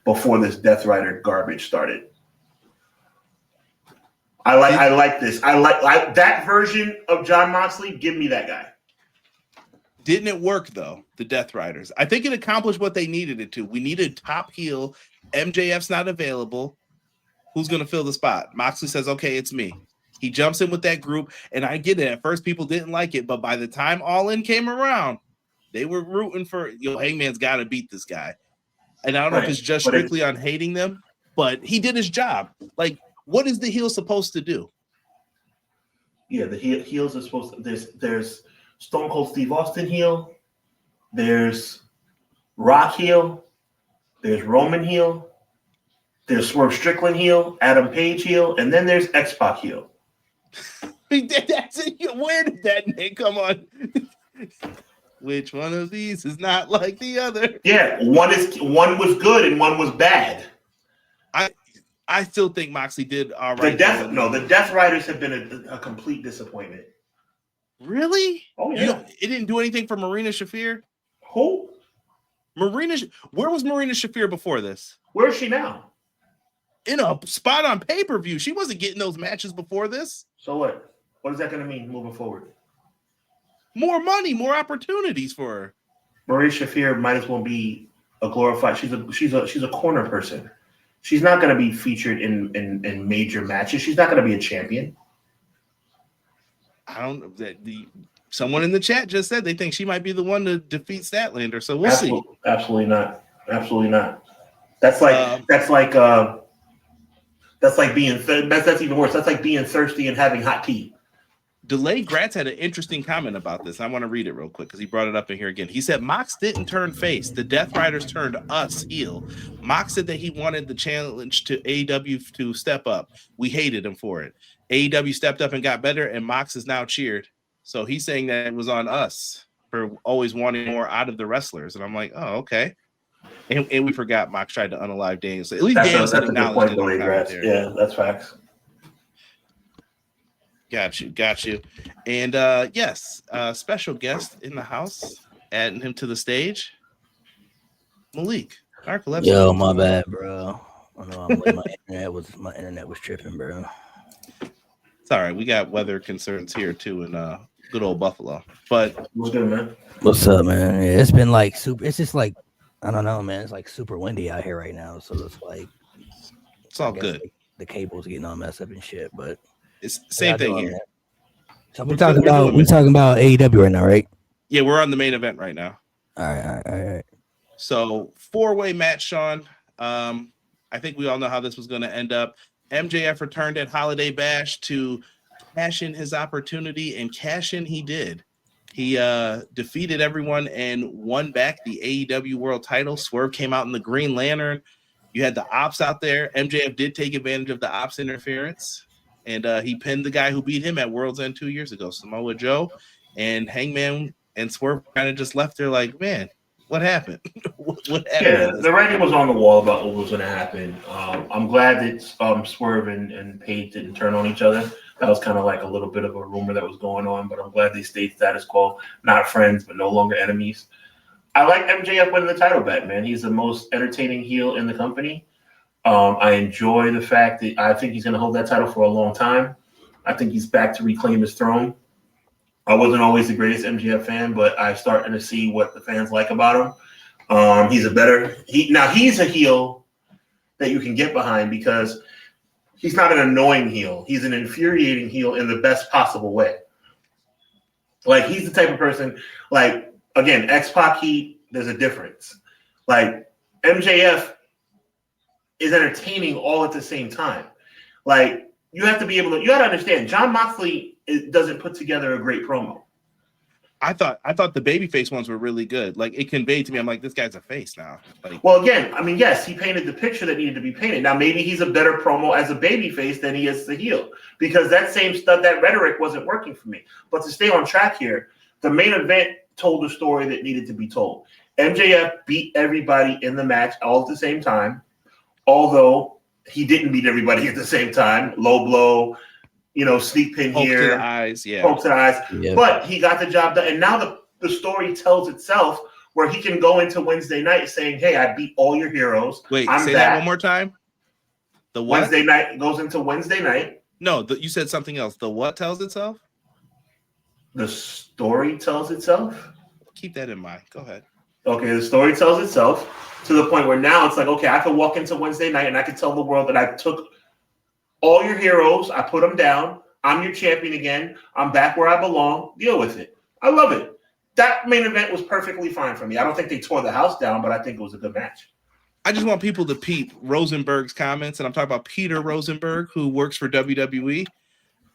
before this Death Rider garbage started. I like this. I like that version of John Moxley. Give me that guy. Didn't it work though? The Death Riders. I think it accomplished what they needed it to. We needed top heel. MJF's not available. Who's going to fill the spot? Moxley says, okay, it's me. He jumps in with that group, and I get it. At first, people didn't like it, but by the time All In came around, they were rooting for, Hangman's got to beat this guy. And I don't know if it's just strictly on hating them, but he did his job. Like, what is the heel supposed to do? Yeah, the heels are supposed to. There's Stone Cold Steve Austin heel. There's Rock heel. There's Roman heel. There's Swerve Strickland heel, Adam Page heel, and then there's X-Pac heel. That's it. Where did that name come on? Which one of these is not like the other? Yeah, one was good and one was bad. I still think Moxley did all right. The Death Riders have been a complete disappointment. Really? Oh yeah. It didn't do anything for Marina Shafir? Who? Where was Marina Shafir before this? Where is she now? In a spot on pay-per-view. She wasn't getting those matches before this. So what? What is that going to mean moving forward? More money, more opportunities for her. Marina Shafir might as well be a glorified. She's a corner person. She's not going to be featured in major matches. She's not going to be a champion. I don't know. Someone in the chat just said they think she might be the one to defeat Statlander. So we'll see. Absolutely not. Absolutely not. That's even worse. That's like being thirsty and having hot tea. Delay Gratz had an interesting comment about this. I want to read it real quick because he brought it up in here again. He said, Mox didn't turn face. The Death Riders turned us heel. Mox said that he wanted the challenge to AEW to step up. We hated him for it. AEW stepped up and got better, and Mox is now cheered. So he's saying that it was on us for always wanting more out of the wrestlers. And I'm like, oh, okay. And we forgot Mox tried to unalive Daniel. So at least Daniel said acknowledged it. Yeah, that's facts. Got you. And yes, special guest in the house, adding him to the stage. Malik. Yo, my bad, bro. I know my internet was tripping, bro. It's all right. We got weather concerns here too in good old Buffalo. But what's good, man? What's up, man? Yeah, it's been like super. It's just like I don't know, man. It's like super windy out here right now, so it's like it's all good. The cable's getting all messed up and shit, but it's same thing here. So we're talking about AEW right now, right? Yeah, we're on the main event right now. All right. So 4-way match, Sean. I think we all know how this was going to end up. MJF returned at Holiday Bash to cash in his opportunity, and cash in he did. He defeated everyone and won back the AEW World title. Swerve came out in the Green Lantern. You had the Ops out there. MJF did take advantage of the Ops interference, and he pinned the guy who beat him at World's End 2 years ago, Samoa Joe. And Hangman and Swerve kind of just left there like, man, what happened? what happened? Yeah, the writing was on the wall about what was going to happen. I'm glad that Swerve and Page didn't turn on each other. That was kind of like a little bit of a rumor that was going on, but I'm glad they stayed status quo, not friends, but no longer enemies. I like MJF winning the title back, man. He's the most entertaining heel in the company. I enjoy the fact that I think he's going to hold that title for a long time. I think he's back to reclaim his throne. I wasn't always the greatest MJF fan, but I'm starting to see what the fans like about him. He's a heel that you can get behind because he's not an annoying heel. He's an infuriating heel in the best possible way. Like, he's the type of person, like, again, X-Pac heat, there's a difference. Like MJF is entertaining all at the same time. Like you have to be able to. You got to understand. Jon Moxley doesn't put together a great promo. I thought the babyface ones were really good. Like it conveyed to me, I'm like, this guy's a face now. Like, well, again, I mean, yes, he painted the picture that needed to be painted. Now, maybe he's a better promo as a babyface than he is the heel, because that same stuff, that rhetoric wasn't working for me. But to stay on track here, the main event told the story that needed to be told. MJF beat everybody in the match all at the same time, although he didn't beat everybody at the same time. Low blow. Sneak pin poke here. To the eyes, yeah. Poke to the eyes. Yeah. But he got the job done. And now the story tells itself where he can go into Wednesday night saying, hey, I beat all your heroes. Wait, I'm say back. that one more time. The what? Wednesday night goes into Wednesday night. No, you said something else. The what tells itself? The story tells itself. Keep that in mind. Go ahead. Okay, the story tells itself to the point where now it's like, okay, I can walk into Wednesday night and I can tell the world that I took all your heroes, I put them down. I'm your champion again. I'm back where I belong. Deal with it. I love it. That main event was perfectly fine for me. I don't think they tore the house down, but I think it was a good match. I just want people to peep Rosenberg's comments, and I'm talking about Peter Rosenberg, who works for WWE.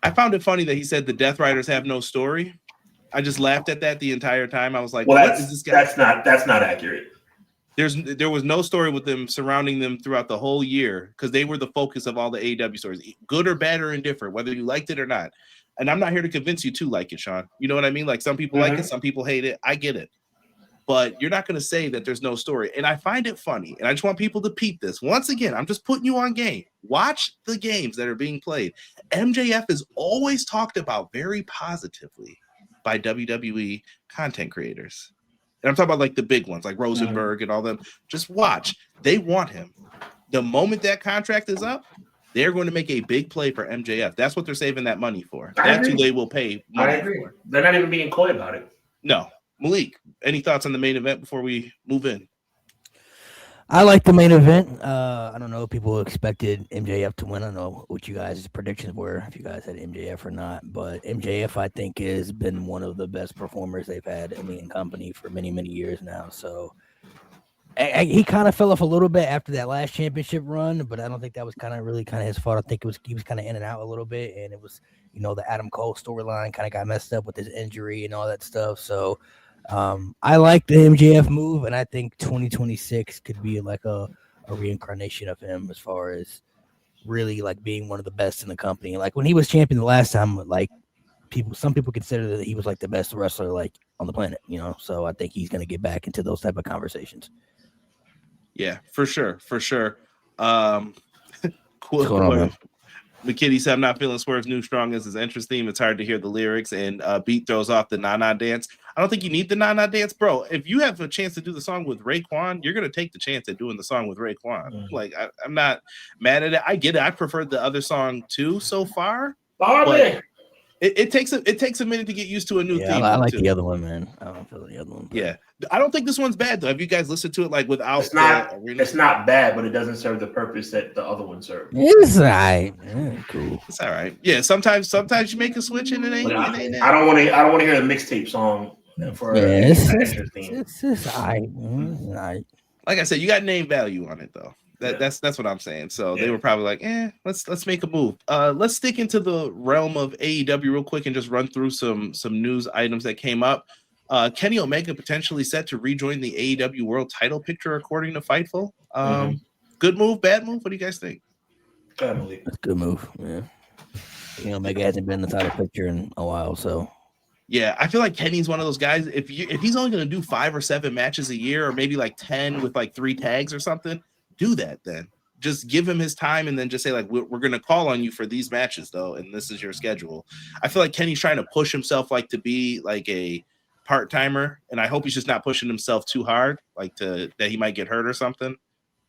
I found it funny that he said the Death Riders have no story. I just laughed at that the entire time. I was like, well, what is this guy? That's not accurate. There was no story with them surrounding them throughout the whole year because they were the focus of all the AEW stories, good or bad or indifferent, whether you liked it or not. And I'm not here to convince you to like it, Sean. You know what I mean? Like some people like it, some people hate it. I get it. But you're not going to say that there's no story. And I find it funny. And I just want people to peep this. Once again, I'm just putting you on game. Watch the games that are being played. MJF is always talked about very positively by WWE content creators. And I'm talking about like the big ones, like Rosenberg and all them. Just watch. They want him. The moment that contract is up, they're going to make a big play for MJF. That's what they're saving that money for. That's who they will pay money I agree. for. They're not even being coy about it. No. Malik, any thoughts on the main event before we move in? I like the main event. I don't know if people expected MJF to win. I don't know what you guys' predictions were, if you guys had MJF or not. But MJF, I think, has been one of the best performers they've had in the company for many, many years now. So he kind of fell off a little bit after that last championship run, but I don't think that was really his fault. I think he was kind of in and out a little bit, and it was, the Adam Cole storyline kind of got messed up with his injury and all that stuff. So I like the MJF move, and I think 2026 could be like a reincarnation of him as far as really like being one of the best in the company. Like when he was champion the last time, like some people consider that he was like the best wrestler like on the planet, So I think he's going to get back into those type of conversations. Yeah, for sure. Cool. McKitty said, I'm not feeling Swerve's new strong as his entrance theme. It's hard to hear the lyrics, and Beat throws off the na-na dance. I don't think you need the na-na dance, bro. If you have a chance to do the song with Raekwon, you're going to take the chance at doing the song with Raekwon. Like, I'm not mad at it. I get it. I prefer the other song too so far. But it takes a minute to get used to a new theme. I like the other one, man. I don't feel the other one. Yeah. I don't think this one's bad, though. Have you guys listened to it like without? It's not bad, but it doesn't serve the purpose that the other one served. It's all right. Yeah, cool. It's all right. Yeah, sometimes you make a switch and it ain't. I don't want to hear a mixtape song for it's all right. All right. Like I said, you got name value on it though. That's what I'm saying. So they were probably like, let's make a move. Let's stick into the realm of AEW real quick and just run through some news items that came up. Kenny Omega potentially set to rejoin the AEW World Title picture according to Fightful. Good move, bad move? What do you guys think? That's a good move. Yeah. Omega hasn't been in the title picture in a while, so. Yeah, I feel like Kenny's one of those guys. If he's only going to do 5 or 7 matches a year, or maybe like 10 with like 3 tags or something, do that then. Just give him his time and then just say, like, we're going to call on you for these matches, though, and this is your schedule. I feel like Kenny's trying to push himself like to be like a part-timer, and I hope he's just not pushing himself too hard, like that he might get hurt or something.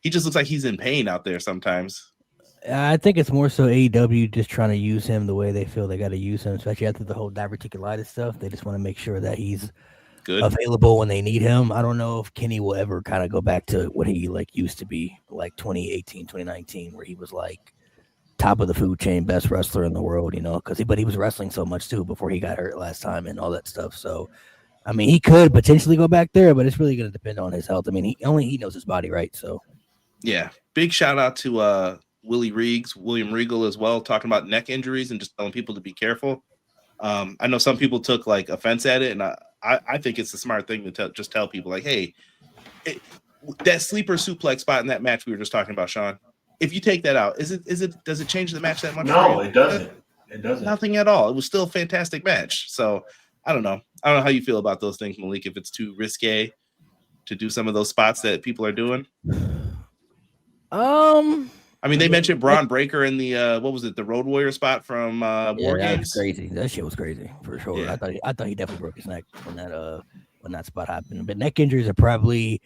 He just looks like he's in pain out there sometimes. I think it's more so AEW just trying to use him the way they feel they got to use him, especially after the whole diverticulitis stuff. They just want to make sure that he's good, available when they need him. I don't know if Kenny will ever kind of go back to what he like used to be, like 2018, 2019, where he was like top of the food chain, best wrestler in the world, but he was wrestling so much too before he got hurt last time and all that stuff. So I mean, he could potentially go back there, but it's really going to depend on his health. I mean, he knows his body, right? So, yeah. Big shout out to William Regal as well, talking about neck injuries and just telling people to be careful. I know some people took like offense at it, and I think it's a smart thing to just tell people like, hey, that sleeper suplex spot in that match we were just talking about, Sean. If you take that out, does it change the match that much? No, it doesn't. It doesn't. Nothing at all. It was still a fantastic match. So I don't know how you feel about those things, Malik. If it's too risque to do some of those spots that people are doing. I mean, they mentioned Braun Breaker in the what was it, the Road Warrior spot from War Games. Crazy. That shit was crazy for sure. Yeah. I thought he definitely broke his neck when that spot happened. But neck injuries are probably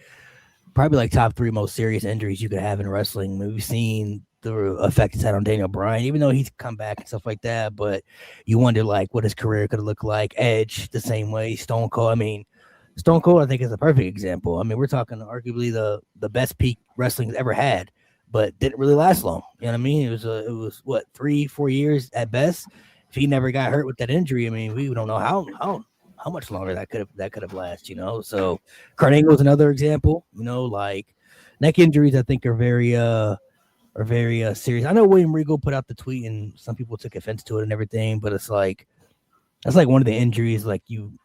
like top 3 most serious injuries you could have in wrestling. We've seen the effect it's had on Daniel Bryan, even though he's come back and stuff like that. But you wonder like what his career could look like. Edge the same way. Stone Cold. I mean, Stone Cold I think is a perfect example. I mean, we're talking arguably the best peak wrestling's ever had, but didn't really last long. You know what I mean? It was what 3-4 years at best. If he never got hurt with that injury, I mean, we don't know how much longer that could have lasted, you know. So Kurt Angle's another example, you know, like neck injuries I think are very serious. I know William Regal put out the tweet and some people took offense to it and everything, but it's like that's like one of the injuries like you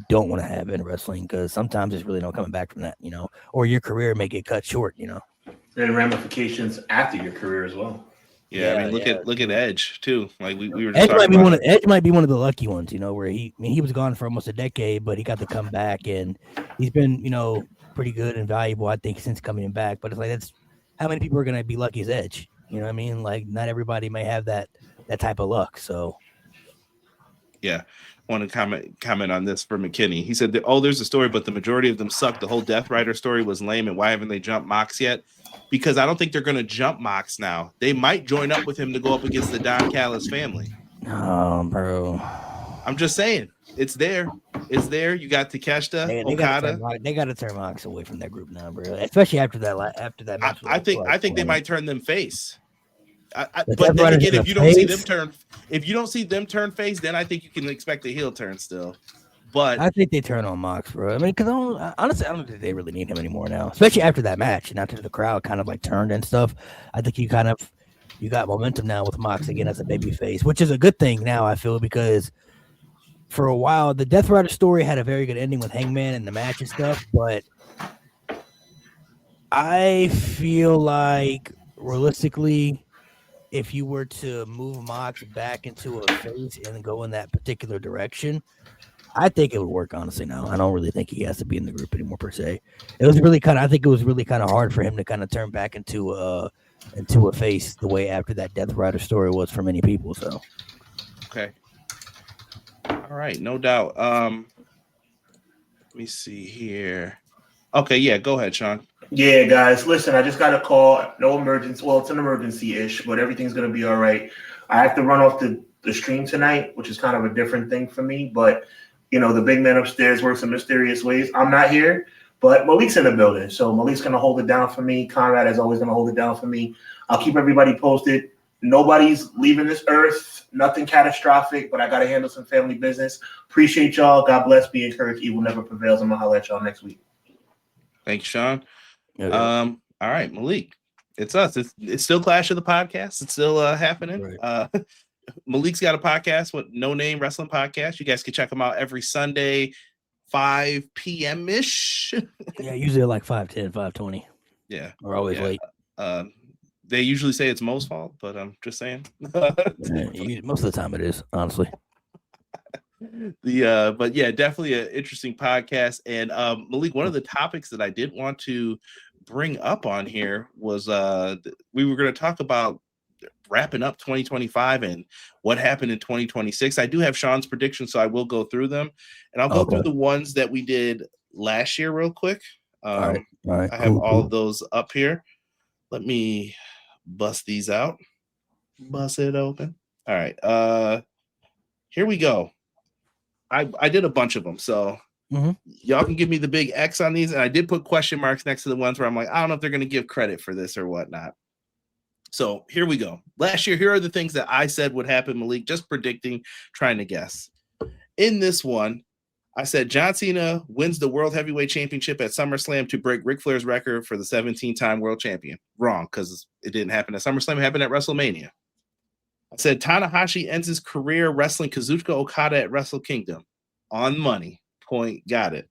don't want to have in wrestling because sometimes there's really no coming back from that, you know, or your career may get cut short, you know. And ramifications after your career as well. Yeah, I mean, look at Edge too. Like we were just Edge might be one of the lucky ones, you know, where he was gone for almost a decade, but he got to come back and he's been, you know, pretty good and valuable, I think, since coming back. But it's like that's how many people are gonna be lucky as Edge? You know what I mean? Like not everybody may have that type of luck. So yeah. I want to comment on this for McKinney. He said that, there's a story, but the majority of them suck. The whole Death Rider story was lame, and why haven't they jumped Mox yet? Because I don't think they're going to jump Mox now. They might join up with him to go up against the Don Callis family. Oh, bro. I'm just saying. It's there. It's there. You got Takeshita, Okada. They got to turn Mox away from that group now, bro. Especially after that match. I think they might turn them face. But then again, if you don't see them turn face, then I think you can expect a heel turn still. But I think they turn on Mox, bro. I mean, because honestly, I don't think they really need him anymore now, especially after that match and after the crowd kind of like turned and stuff. I think you got momentum now with Mox again as a baby face, which is a good thing now, I feel, because for a while the Death Rider story had a very good ending with Hangman and the match and stuff, but I feel like realistically, if you were to move Mox back into a face and go in that particular direction, I think it would work, honestly. Now, I don't really think he has to be in the group anymore per se. I think it was really kind of hard for him to kind of turn back into a face the way after that Death Rider story was for many people. So, okay, all right, no doubt. Let me see here. Okay, yeah, go ahead, Sean. Yeah, guys, listen, I just got a call. No emergency. Well, it's an emergency-ish, but everything's going to be all right. I have to run off the stream tonight, which is kind of a different thing for me. But, you know, the big man upstairs works in mysterious ways. I'm not here, but Malik's in the building. So Malik's going to hold it down for me. Conrad is always going to hold it down for me. I'll keep everybody posted. Nobody's leaving this earth. Nothing catastrophic, but I got to handle some family business. Appreciate y'all. God bless. Be encouraged. Evil never prevails. I'm going to holler at y'all next week. Thanks, Sean. Okay. All right, Malik. It's us. It's still Clash of the Podcast. It's still happening. Right. Malik's got a podcast with No Name Wrestling Podcast. You guys can check them out every Sunday, 5 p.m. ish. Yeah, usually at like 5:10, 5:20. Yeah, we're always late. They usually say it's Mo's fault, but I'm just saying. Most of the time it is, honestly. But yeah, definitely an interesting podcast. And Malik, one of the topics that I did want to bring up on here was we were going to talk about wrapping up 2025 and what happened in 2026. I do have Sean's predictions, so I will go through them, and I'll go through the ones that we did last year real quick. All right. I have all of those up here. Let me bust these out. Bust it open. All right. Here we go. I did a bunch of them, so y'all can give me the big X on these. And I did put question marks next to the ones where I'm like, I don't know if they're going to give credit for this or whatnot. So here we go. Last year, here are the things that I said would happen, Malik, just predicting, trying to guess. In this one, I said John Cena wins the World Heavyweight Championship at SummerSlam to break Ric Flair's record for the 17-time world champion. Wrong, because it didn't happen at SummerSlam. It happened at WrestleMania. I said Tanahashi ends his career wrestling Kazuchika Okada at Wrestle Kingdom. On money. Point. Got it.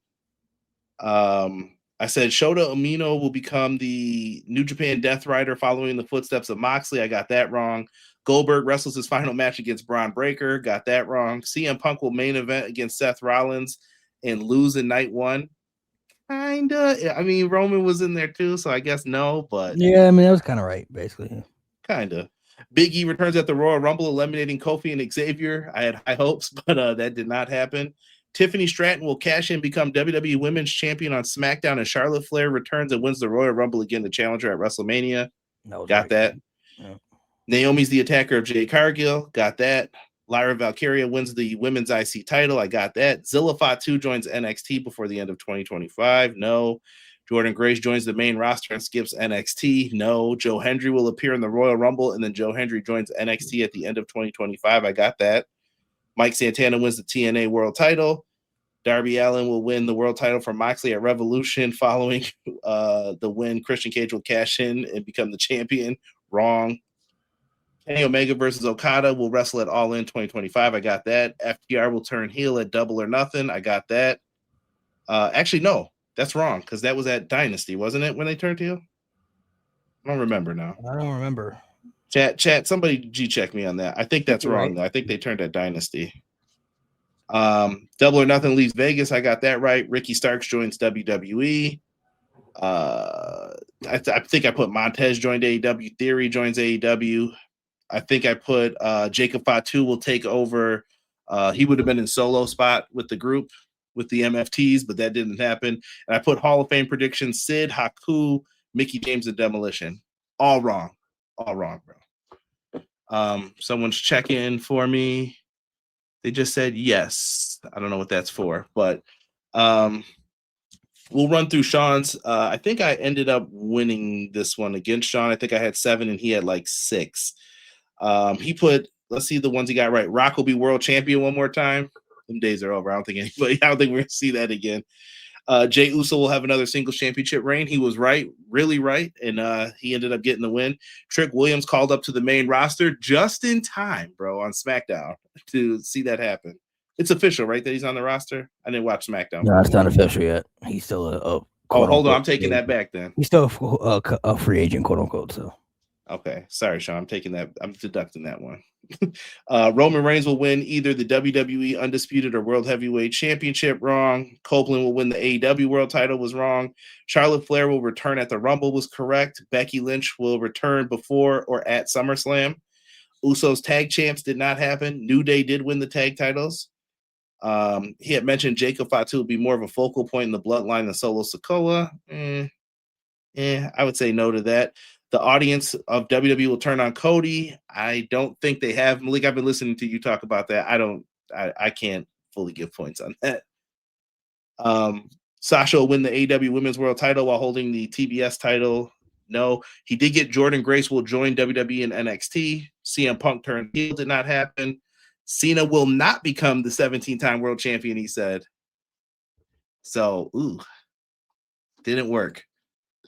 I said Shota Umino will become the New Japan Death Rider following the footsteps of Moxley. I got that wrong. Goldberg wrestles his final match against Braun Breaker. Got that wrong. CM Punk will main event against Seth Rollins and lose in night one. Kinda. I mean, Roman was in there too, so I guess no, but yeah, I mean that was kind of right, basically. Kinda. Big E returns at the Royal Rumble, eliminating Kofi and Xavier. I had high hopes, but that did not happen. Tiffany Stratton will cash in, become WWE Women's Champion on SmackDown, and Charlotte Flair returns and wins the Royal Rumble again to challenge her at WrestleMania. Got that. Yeah. Naomi's the attacker of Jade Cargill. Got that. Lyra Valkyria wins the Women's IC title. I got that. Zilla Fatu joins NXT before the end of 2025. No. Jordan Grace joins the main roster and skips NXT. No. Joe Hendry will appear in the Royal Rumble, and then Joe Hendry joins NXT at the end of 2025. I got that. Mike Santana wins the TNA World title. Darby Allin will win the world title from Moxley at Revolution. Following the win, Christian Cage will cash in and become the champion. Wrong. Kenny Omega versus Okada will wrestle at All In 2025. I got that. FTR will turn heel at Double or Nothing. I got that. Actually, no, that's wrong because that was at Dynasty, wasn't it, when they turned heel? I don't remember now. I don't remember. Chat, somebody G-check me on that. I think that's wrong, right? Though. I think they turned at Dynasty. Double or Nothing leaves Vegas. I got that right. Ricky Starks joins WWE. I think I put Montez joined AEW. Theory joins AEW. I think I put Jacob Fatu will take over. He would have been in solo spot with the group with the MFTs, but that didn't happen. And I put Hall of Fame predictions: Sid, Haku, Mickey James, and Demolition. All wrong, bro. Someone's checking for me. They just said yes. I don't know what that's for, but we'll run through Sean's. I think I ended up winning this one against Sean. I think I had 7 and he had like 6. He put, let's see the ones he got right. Rock will be world champion one more time. Them days are over. I don't think we're going to see that again. Jey Uso will have another singles championship reign. He was right, really right, and he ended up getting the win. Trick Williams called up to the main roster just in time, bro, on SmackDown to see that happen. It's official, right, that he's on the roster? I didn't watch SmackDown. No, it's not official yet. He's still a hold on. I'm taking that back then. He's still a free agent, quote unquote, so. Okay, sorry, Sean. I'm taking that. I'm deducting that one. Roman Reigns will win either the WWE Undisputed or World Heavyweight Championship. Wrong. Copeland will win the AEW World title. Was wrong. Charlotte Flair will return at the Rumble. Was correct. Becky Lynch will return before or at SummerSlam. Usos tag champs did not happen. New Day did win the tag titles. He had mentioned Jacob Fatu would be more of a focal point in the bloodline than Solo Sikoa. I would say no to that. The audience of WWE will turn on Cody. I don't think they have. Malik, I've been listening to you talk about that. I can't fully give points on that. Sasha will win the AEW Women's World title while holding the TBS title. No. He did get Jordan Grace will join WWE and NXT. CM Punk turned heel. Did not happen. Cena will not become the 17-time world champion, he said. So, didn't work.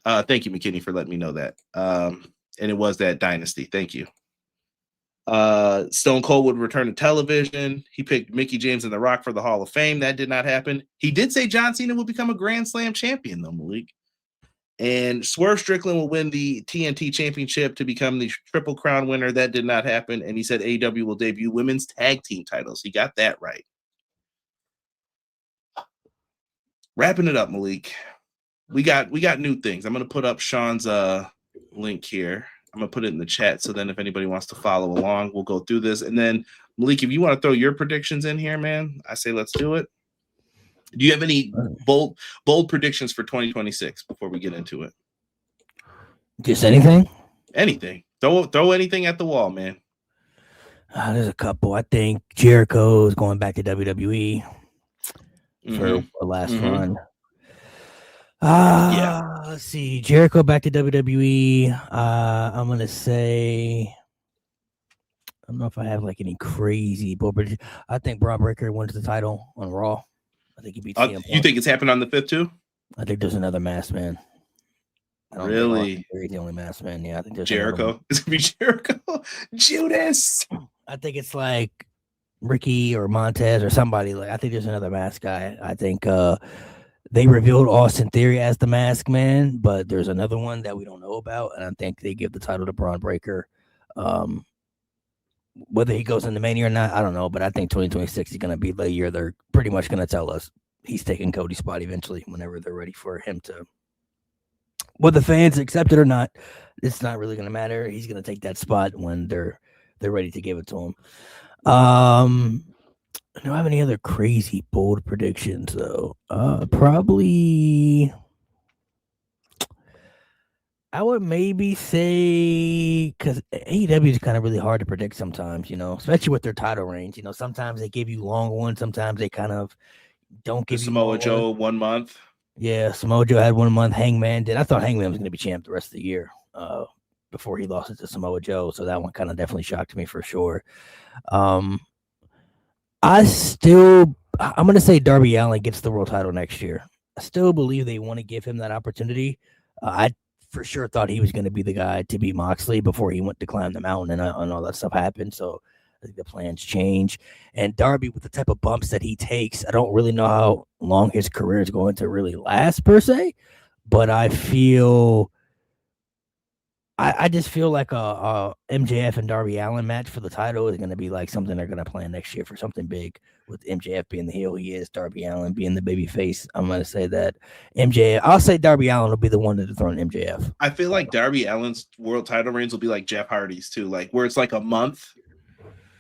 Thank you, McKinney, for letting me know that. And it was that Dynasty. Thank you. Stone Cold would return to television. He picked Mickey James and The Rock for the Hall of Fame. That did not happen. He did say John Cena will become a Grand Slam champion, though, Malik. And Swerve Strickland will win the TNT championship to become the Triple Crown winner. That did not happen. And he said AEW will debut women's tag team titles. He got that right. Wrapping it up, Malik. We got new things. I'm going to put up Sean's link here. I'm going to put it in the chat. So then if anybody wants to follow along, we'll go through this. And then Malik, if you want to throw your predictions in here, man, I say, let's do it. Do you have any bold predictions for 2026 before we get into it? Just anything? Anything. Throw anything at the wall, man. There's a couple. I think Jericho is going back to WWE for a last run. Let's see. Jericho back to WWE. I'm gonna say, I don't know if I have like any crazy, but I think Braun Breaker wins the title on Raw. I think he beats CM Punk. You think it's happened on the 5th too? I think there's another masked man. Really? He's the only masked man. Yeah, I think there's Jericho. It's gonna be Jericho. Judas. I think it's like Ricky or Montez or somebody. Like I think there's another masked guy. I think they revealed Austin Theory as the masked man, but there's another one that we don't know about, and I think they give the title to Braun Breaker. Whether he goes into Mania or not, I don't know, but I think 2026 is going to be the year they're pretty much going to tell us he's taking Cody's spot eventually whenever they're ready for him to. Whether fans accept it or not, it's not really going to matter. He's going to take that spot when they're ready to give it to him. Do I have any other crazy bold predictions though? Probably. I would maybe say because AEW is kind of really hard to predict sometimes, especially with their title range. Sometimes they give you long ones, sometimes they kind of don't give you Samoa Joe 1 month. Yeah, Samoa Joe had 1 month. Hangman did. I thought Hangman was going to be champ the rest of the year before he lost it to Samoa Joe. So that one kind of definitely shocked me for sure. I'm going to say Darby Allin gets the world title next year. I still believe they want to give him that opportunity. I for sure thought he was going to be the guy to beat Moxley before he went to climb the mountain and all that stuff happened. So I think the plans change. And Darby, with the type of bumps that he takes, I don't really know how long his career is going to really last per se. But I feel, I just feel like a MJF and Darby Allin match for the title is going to be like something they're going to plan next year for something big. With MJF being the heel he is, Darby Allin being the baby face. I'm going to say that I'll say Darby Allin will be the one to dethrone MJF. I feel like Darby Allin's world title reigns will be like Jeff Hardy's too, like where it's like a month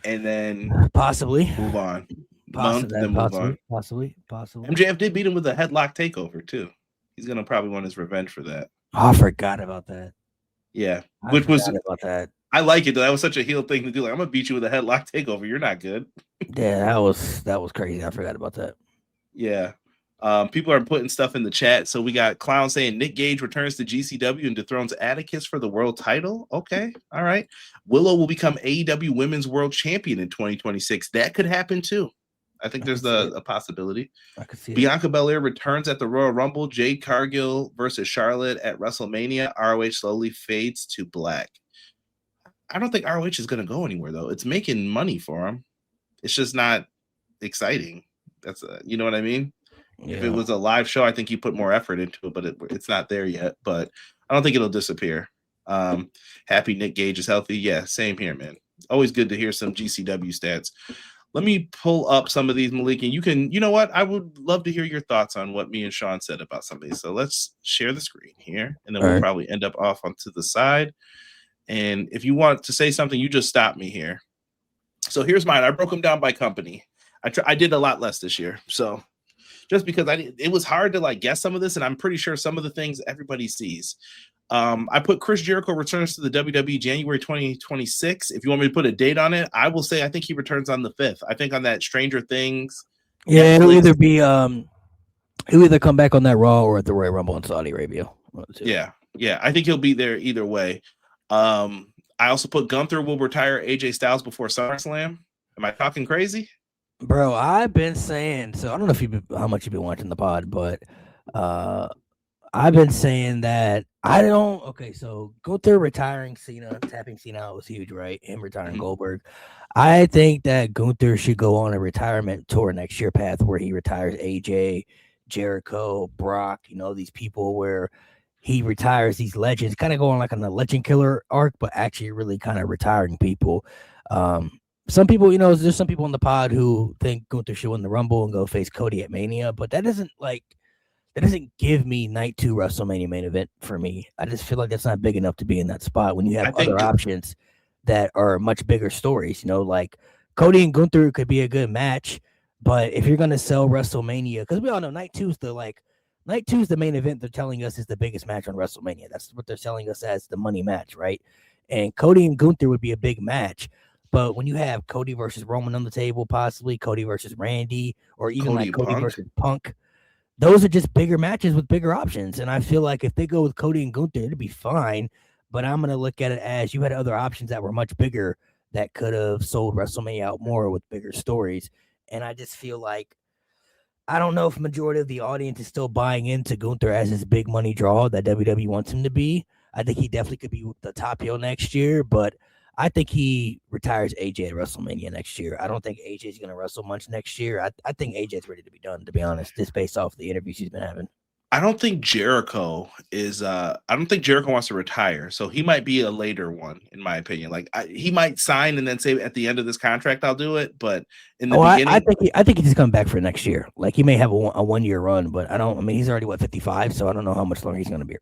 and then possibly move on. Possibly. MJF did beat him with a headlock takeover too. He's going to probably want his revenge for that. Oh, I forgot about that. Yeah, about that. I like it. That was such a heel thing to do. Like, I'm gonna beat you with a headlock takeover. You're not good. Yeah, that was crazy. I forgot about that. Yeah. People are putting stuff in the chat. So we got Clown saying Nick Gage returns to GCW and dethrones Atticus for the world title. Okay, all right. Willow will become AEW Women's World Champion in 2026. That could happen too. I think there's a possibility. I could see Bianca Belair returns at the Royal Rumble. Jade Cargill versus Charlotte at WrestleMania. ROH slowly fades to black. I don't think ROH is going to go anywhere, though. It's making money for them. It's just not exciting. That's you know what I mean? Yeah. If it was a live show, I think you put more effort into it, but it's not there yet. But I don't think it'll disappear. Happy Nick Gage is healthy. Yeah, same here, man. Always good to hear some GCW stats. Let me pull up some of these, Malik, and you know what? I would love to hear your thoughts on what me and Sean said about something. So let's share the screen here, and then we'll probably end up off onto the side. And if you want to say something, you just stop me here. So here's mine. I broke them down by company. I did a lot less this year. So just because it was hard to like guess some of this, and I'm pretty sure some of the things everybody sees. I put Chris Jericho returns to the WWE January 2026. If you want me to put a date on it, I will say I think he returns on the 5th. I think on that Stranger Things. Yeah, it'll either be he'll either come back on that Raw or at the Royal Rumble in Saudi Arabia. Yeah. I think he'll be there either way. I also put Gunther will retire AJ Styles before SummerSlam. Am I talking crazy? Bro, I've been saying, so I don't know how much you've been watching the pod, but I've been saying that so Gunther retiring Cena, tapping Cena out was huge, right? Him retiring Goldberg. I think that Gunther should go on a retirement tour next year path where he retires AJ, Jericho, Brock, these people where he retires these legends, kind of going like on a legend killer arc, but actually really kind of retiring people. Some people, there's some people in the pod who think Gunther should win the Rumble and go face Cody at Mania, but that doesn't give me night 2 WrestleMania main event for me. I just feel like that's not big enough to be in that spot when you have other options that are much bigger stories. Like Cody and Gunther could be a good match, but if you're gonna sell WrestleMania, because we all know night 2 is the main event they're telling us is the biggest match on WrestleMania. That's what they're selling us as the money match, right? And Cody and Gunther would be a big match. But when you have Cody versus Roman on the table, possibly Cody versus Randy, or even Cody versus Punk, those are just bigger matches with bigger options. And I feel like if they go with Cody and Gunther, it'd be fine. But I'm going to look at it as you had other options that were much bigger that could have sold WrestleMania out more with bigger stories. And I just feel like I don't know if majority of the audience is still buying into Gunther as his big money draw that WWE wants him to be. I think he definitely could be the top heel next year, but I think he retires AJ at WrestleMania next year. I don't think AJ's going to wrestle much next year. I think AJ's ready to be done, to be honest, just based off the interviews he's been having. I don't think Jericho is. I don't think Jericho wants to retire, so he might be a later one, in my opinion. Like he might sign and then say at the end of this contract, "I'll do it." But in the beginning, I think he's coming back for next year. Like he may have a 1 year run, but I don't. I mean, he's already 55, so I don't know how much longer he's going to be.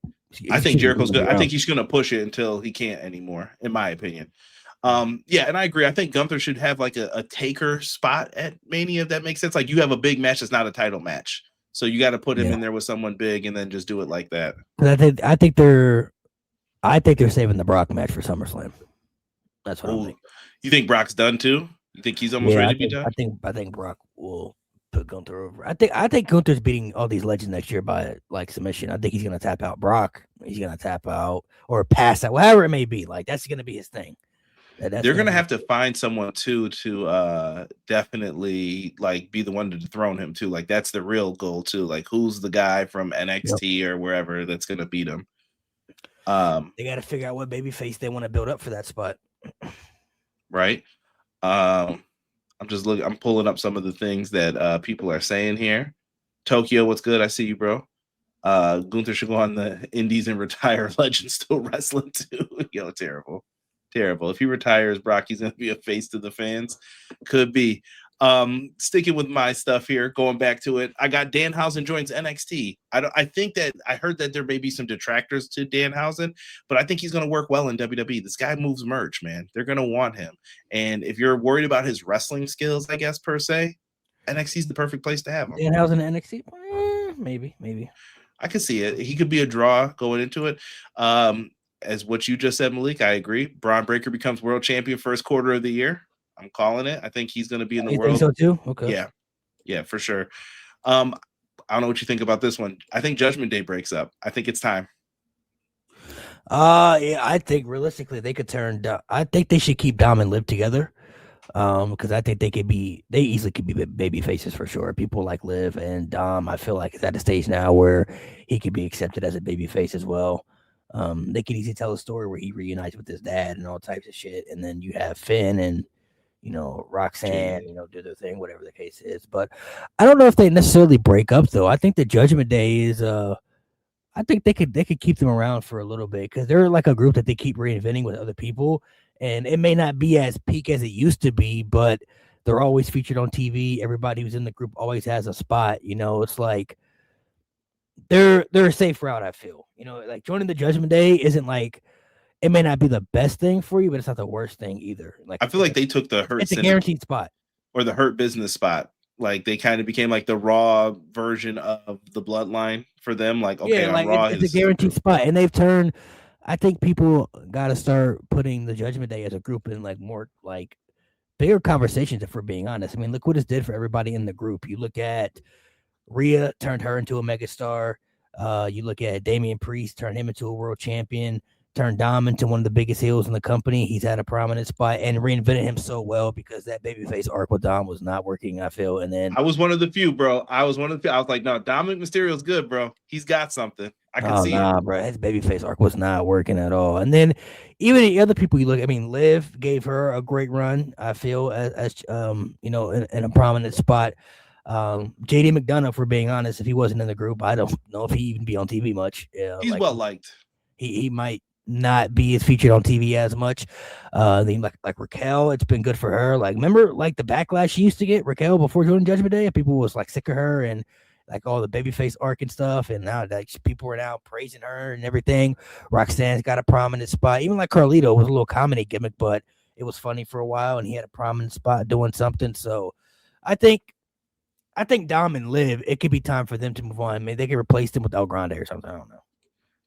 I think Jericho's good. I think he's going to push it until he can't anymore, in my opinion. Yeah, and I agree. I think Gunther should have like a taker spot at Mania, if that makes sense. Like you have a big match that's not a title match. So you got to put him in there with someone big and then just do it like that. I think they're saving the Brock match for SummerSlam. That's what I'm thinking. You think Brock's done too? You think he's almost ready to be done? I think Brock will put Gunther over. I think Gunther's beating all these legends next year by like submission. I think he's gonna tap out Brock. He's gonna tap out or pass out, whatever it may be. Like that's gonna be his thing. They're gonna have to find someone too to definitely like be the one to dethrone him too. Like that's the real goal too. Like who's the guy from NXT or wherever that's gonna beat him? They got to figure out what babyface they want to build up for that spot. Right. I'm just looking. I'm pulling up some of the things that people are saying here. Tokyo, what's good? I see you, bro. Gunther should go on the Indies and retire. Legend still wrestling too. Yo, terrible. If he retires, Brock, he's going to be a face to the fans. Could be. Sticking with my stuff here, going back to it, I got Danhausen joins NXT. I think that I heard that there may be some detractors to Danhausen, but I think he's going to work well in WWE. This guy moves merch, man. They're going to want him. And if you're worried about his wrestling skills, I guess, per se, NXT's the perfect place to have him. Danhausen NXT? Maybe. I could see it. He could be a draw going into it. As what you just said, Malik, I agree. Braun Breaker becomes world champion first quarter of the year. I'm calling it. I think he's going to be in the world. You think so too? Okay. Yeah, for sure. I don't know what you think about this one. I think Judgment Day breaks up. I think it's time. Yeah, I think realistically they could turn down. I think they should keep Dom and Liv together. Because I think they easily could be baby faces for sure. People like Liv and Dom, I feel like is at a stage now where he could be accepted as a baby face as well. They could easily tell a story where he reunites with his dad and all types of shit, and then you have Finn and Roxanne, do their thing, whatever the case is. But I don't know if they necessarily break up though. I think the Judgment Day is I think they could keep them around for a little bit because they're like a group that they keep reinventing with other people, and it may not be as peak as it used to be, but they're always featured on TV. Everybody who's in the group always has a spot. It's like they're a safe route. I feel like joining the Judgment Day isn't like. It may not be the best thing for you, but it's not the worst thing either. Like I feel like they took the Hurt. It's a guaranteed spot or the Hurt Business spot. Like they kind of became like the Raw version of the Bloodline for them. Like okay, like Raw it's a guaranteed spot, and they've turned. I think people got to start putting the Judgment Day as a group in like more like bigger conversations. If we're being honest, I mean, look what this did for everybody in the group. You look at Rhea turned her into a megastar. You look at Damian Priest turned him into a world champion. Turned Dom into one of the biggest heels in the company. He's had a prominent spot and reinvented him so well because that babyface arc with Dom was not working, I feel. And then I was one of the few, bro. I was like, no, Dominic Mysterio's good, bro. He's got something. I can see it. Bro. His babyface arc was not working at all. And then even the other people you look, I mean, Liv gave her a great run, I feel, as in a prominent spot. JD McDonough, for being honest, if he wasn't in the group, I don't know if he'd even be on TV much. He's well liked. He might not be as featured on TV as much. Then like Raquel, it's been good for her. Like remember like the backlash she used to get, Raquel, before joining Judgment Day, and people was like sick of her and like all the babyface arc and stuff, and now like people are now praising her and everything. Roxanne's got a prominent spot. Even like Carlito was a little comedy gimmick, but it was funny for a while, and he had a prominent spot doing something. So I think Dom and Liv, it could be time for them to move on. I mean, they could replace them with El Grande or something. I don't know.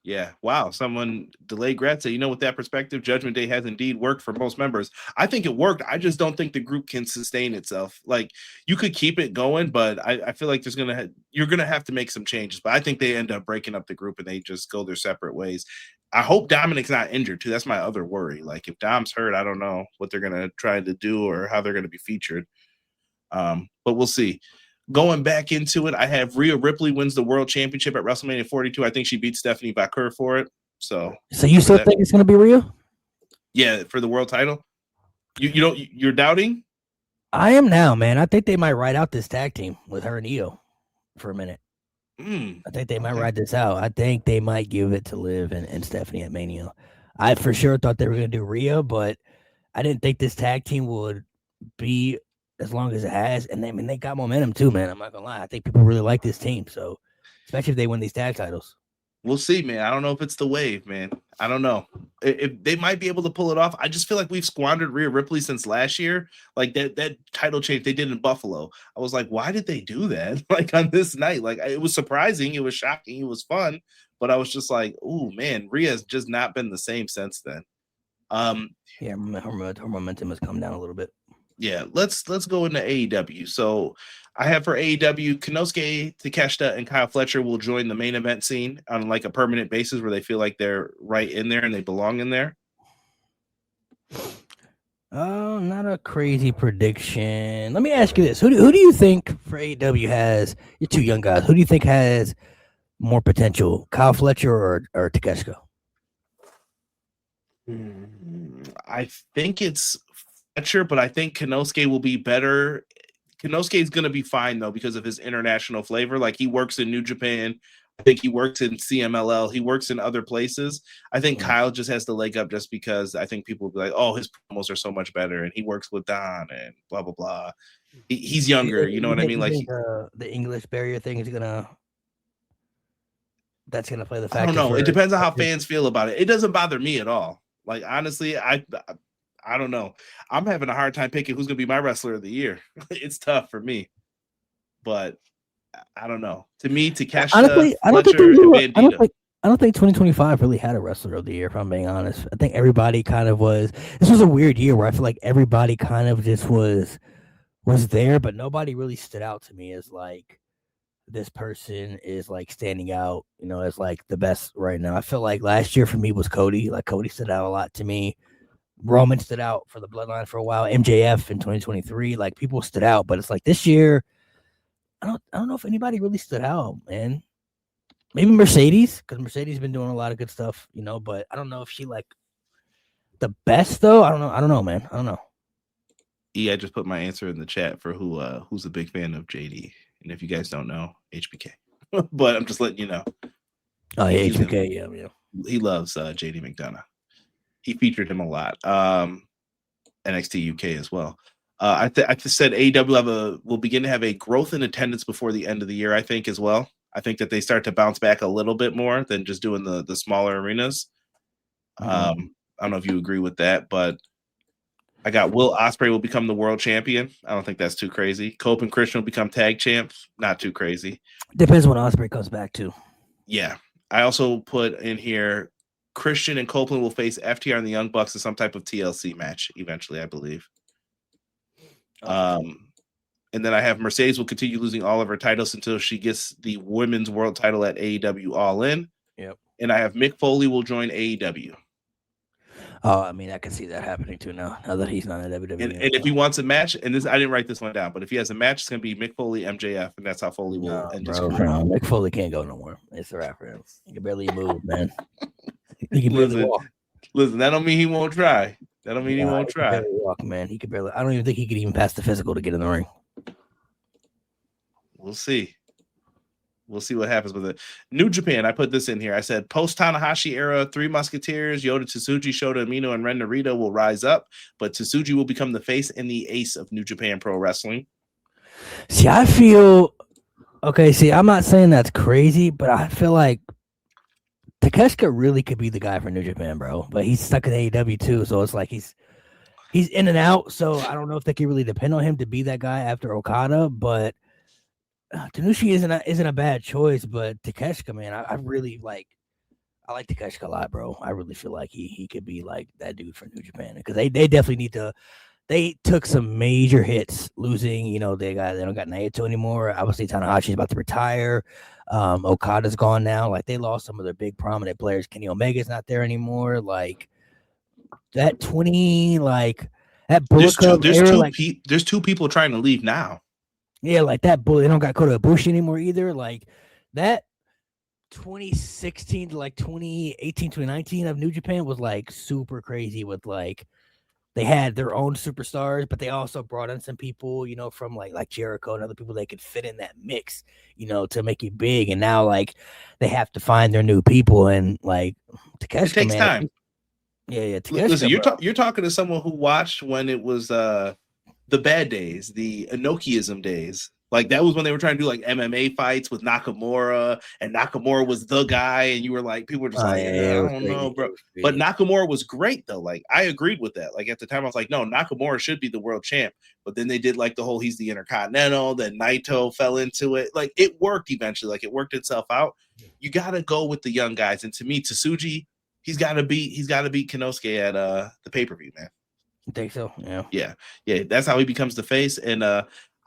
Yeah. Wow. Someone delayed Grat said, with that perspective, Judgment Day has indeed worked for most members. I think it worked. I just don't think the group can sustain itself. Like you could keep it going, but I feel like you're going to have to make some changes, but I think they end up breaking up the group and they just go their separate ways. I hope Dominic's not injured too. That's my other worry. Like if Dom's hurt, I don't know what they're going to try to do or how they're going to be featured. But we'll see. going back into it, I have Rhea Ripley wins the world championship at WrestleMania 42. I think she beat Stephanie Baker for it. So you still think it's going to be Rhea? Yeah, for the world title. You're doubting? I am now, man. I think they might ride out this tag team with her and Io for a minute. I think they might ride this out. I think they might give it to Liv and Stephanie at Mania. I for sure thought they were going to do Rhea, but I didn't think this tag team would be as long as it has. And they got momentum too, man. I'm not going to lie. I think people really like this team. So, especially if they win these tag titles. We'll see, man. I don't know if it's the wave, man. I don't know if they might be able to pull it off. I just feel like we've squandered Rhea Ripley since last year. Like that title change they did in Buffalo. I was like, why did they do that? Like on this night, like it was surprising, it was shocking, it was fun, but I was just like, oh man, Rhea's just not been the same since then. Yeah, her momentum has come down a little bit. Yeah, let's go into AEW. So I have for AEW, Konosuke Takeshita and Kyle Fletcher will join the main event scene on like a permanent basis where they feel like they're right in there and they belong in there. Oh, not a crazy prediction. Let me ask you this. Who do you think for AEW has, you're two young guys, who do you think has more potential, Kyle Fletcher or Takeshita? I think it's Fletcher, but I think Konosuke will be better. Konosuke is going to be fine, though, because of his international flavor. Like, he works in New Japan. I think he works in CMLL. He works in other places. I think Kyle just has the leg up just because I think people will be like, oh, his promos are so much better, and he works with Don and blah, blah, blah. He's younger. You know what I mean? Like the English barrier thing is that's going to play the factor. I don't know. It depends on how fans feel about it. It doesn't bother me at all. Like, honestly, I don't know. I'm having a hard time picking who's going to be my wrestler of the year. It's tough for me, but I don't know. To me, Takeshita, honestly, I don't think 2025 really had a wrestler of the year, if I'm being honest. I think everybody kind of was. This was a weird year where I feel like everybody kind of just was there, but nobody really stood out to me as like this person is like standing out, as like the best right now. I feel like last year for me was Cody. Like Cody stood out a lot to me. Roman stood out for the Bloodline for a while. MJF in 2023, like people stood out, but it's like this year, I don't know if anybody really stood out, man. Maybe Mercedes, because Mercedes has been doing a lot of good stuff, but I don't know if she like the best though. I don't know, man. I don't know. I just put my answer in the chat for who's a big fan of JD. And if you guys don't know, HBK. But I'm just letting you know. Oh, yeah, HBK, yeah. He loves JD McDonough. He featured him a lot. NXT UK as well. I just said AEW will begin to have a growth in attendance before the end of the year, I think, as well. I think that they start to bounce back a little bit more than just doing the smaller arenas. I don't know if you agree with that, but I got Will Ospreay will become the world champion. I don't think that's too crazy. Cope and Christian will become tag champs. Not too crazy. Depends when Ospreay comes back too. Yeah. I also put in here Christian and Copeland will face FTR and the Young Bucks in some type of TLC match eventually, I believe. And then I have Mercedes will continue losing all of her titles until she gets the women's world title at AEW All In. Yep. And I have Mick Foley will join AEW. Oh, I mean, I can see that happening too now that he's not at WWE. And if he wants a match, and this I didn't write this one down, but if he has a match, it's going to be Mick Foley, MJF, and that's how Foley will end his career. Mick Foley can't go no more. It's a wrap for him. He can barely move, man. He can barely walk. Listen, that don't mean he won't try. That don't mean he won't try. Barely walk, man. He could barely. I don't even think he could even pass the physical to get in the ring. We'll see. We'll see what happens with it. New Japan, I put this in here. I said post-Tanahashi era, Three Musketeers, Yota Tsuji, Shota Umino, and Ren Narita will rise up, but Tsuji will become the face and the ace of New Japan Pro Wrestling. See, I feel... Okay, see, I'm not saying that's crazy, but I feel like Takeshita really could be the guy for New Japan, bro. But he's stuck in AEW too, so it's like he's in and out, so I don't know if they can really depend on him to be that guy after Okada, but... Tanushi isn't a bad choice, but Takeshita, man, I really like Takeshita a lot, bro. I really feel like he could be like that dude for New Japan because they definitely need to. They took some major hits losing. They don't got Naito anymore. Obviously, Tanahashi's about to retire. Okada's gone now. Like they lost some of their big prominent players. Kenny Omega's not there anymore. Like that 20, like that Bullet Club era. There's two people trying to leave now. Yeah, like that bully. They don't got Kota Ibushi anymore either. Like that 2016 to like 2018, 2019 of New Japan was like super crazy with like they had their own superstars, but they also brought in some people, from like Jericho and other people they could fit in that mix, to make it big. And now like they have to find their new people and like Takeshita, It takes time. Yeah, Takeshita, listen, you're talking to someone who watched when it was the bad days, the Inokiism days. Like that was when they were trying to do like MMA fights with Nakamura, and Nakamura was the guy, and you were like, people were just I don't know, bro. But Nakamura was great though. Like I agreed with that. Like at the time, I was like, no, Nakamura should be the world champ. But then they did like the whole he's the Intercontinental. Then Naito fell into it. Like it worked eventually. Like it worked itself out. You got to go with the young guys. And to me, Tsuji, he's got to beat Kinosuke at the pay-per-view, man. You think so? Yeah. That's how he becomes the face. And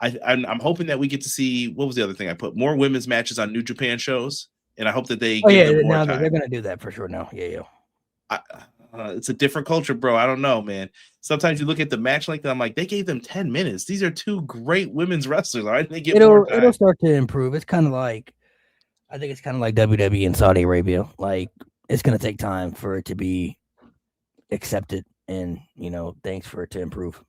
I'm hoping that we get to see, what was the other thing I put? More women's matches on New Japan shows, and I hope that they give them more time. They're gonna do that for sure now. Yeah. It's a different culture, bro. I don't know, man. Sometimes you look at the match like that, I'm like, they gave them 10 minutes. These are two great women's wrestlers. All right, they get more time. It'll start to improve. It's kind of like, I think it's kind of like WWE in Saudi Arabia. Like it's gonna take time for it to be accepted, and thanks for it to improve.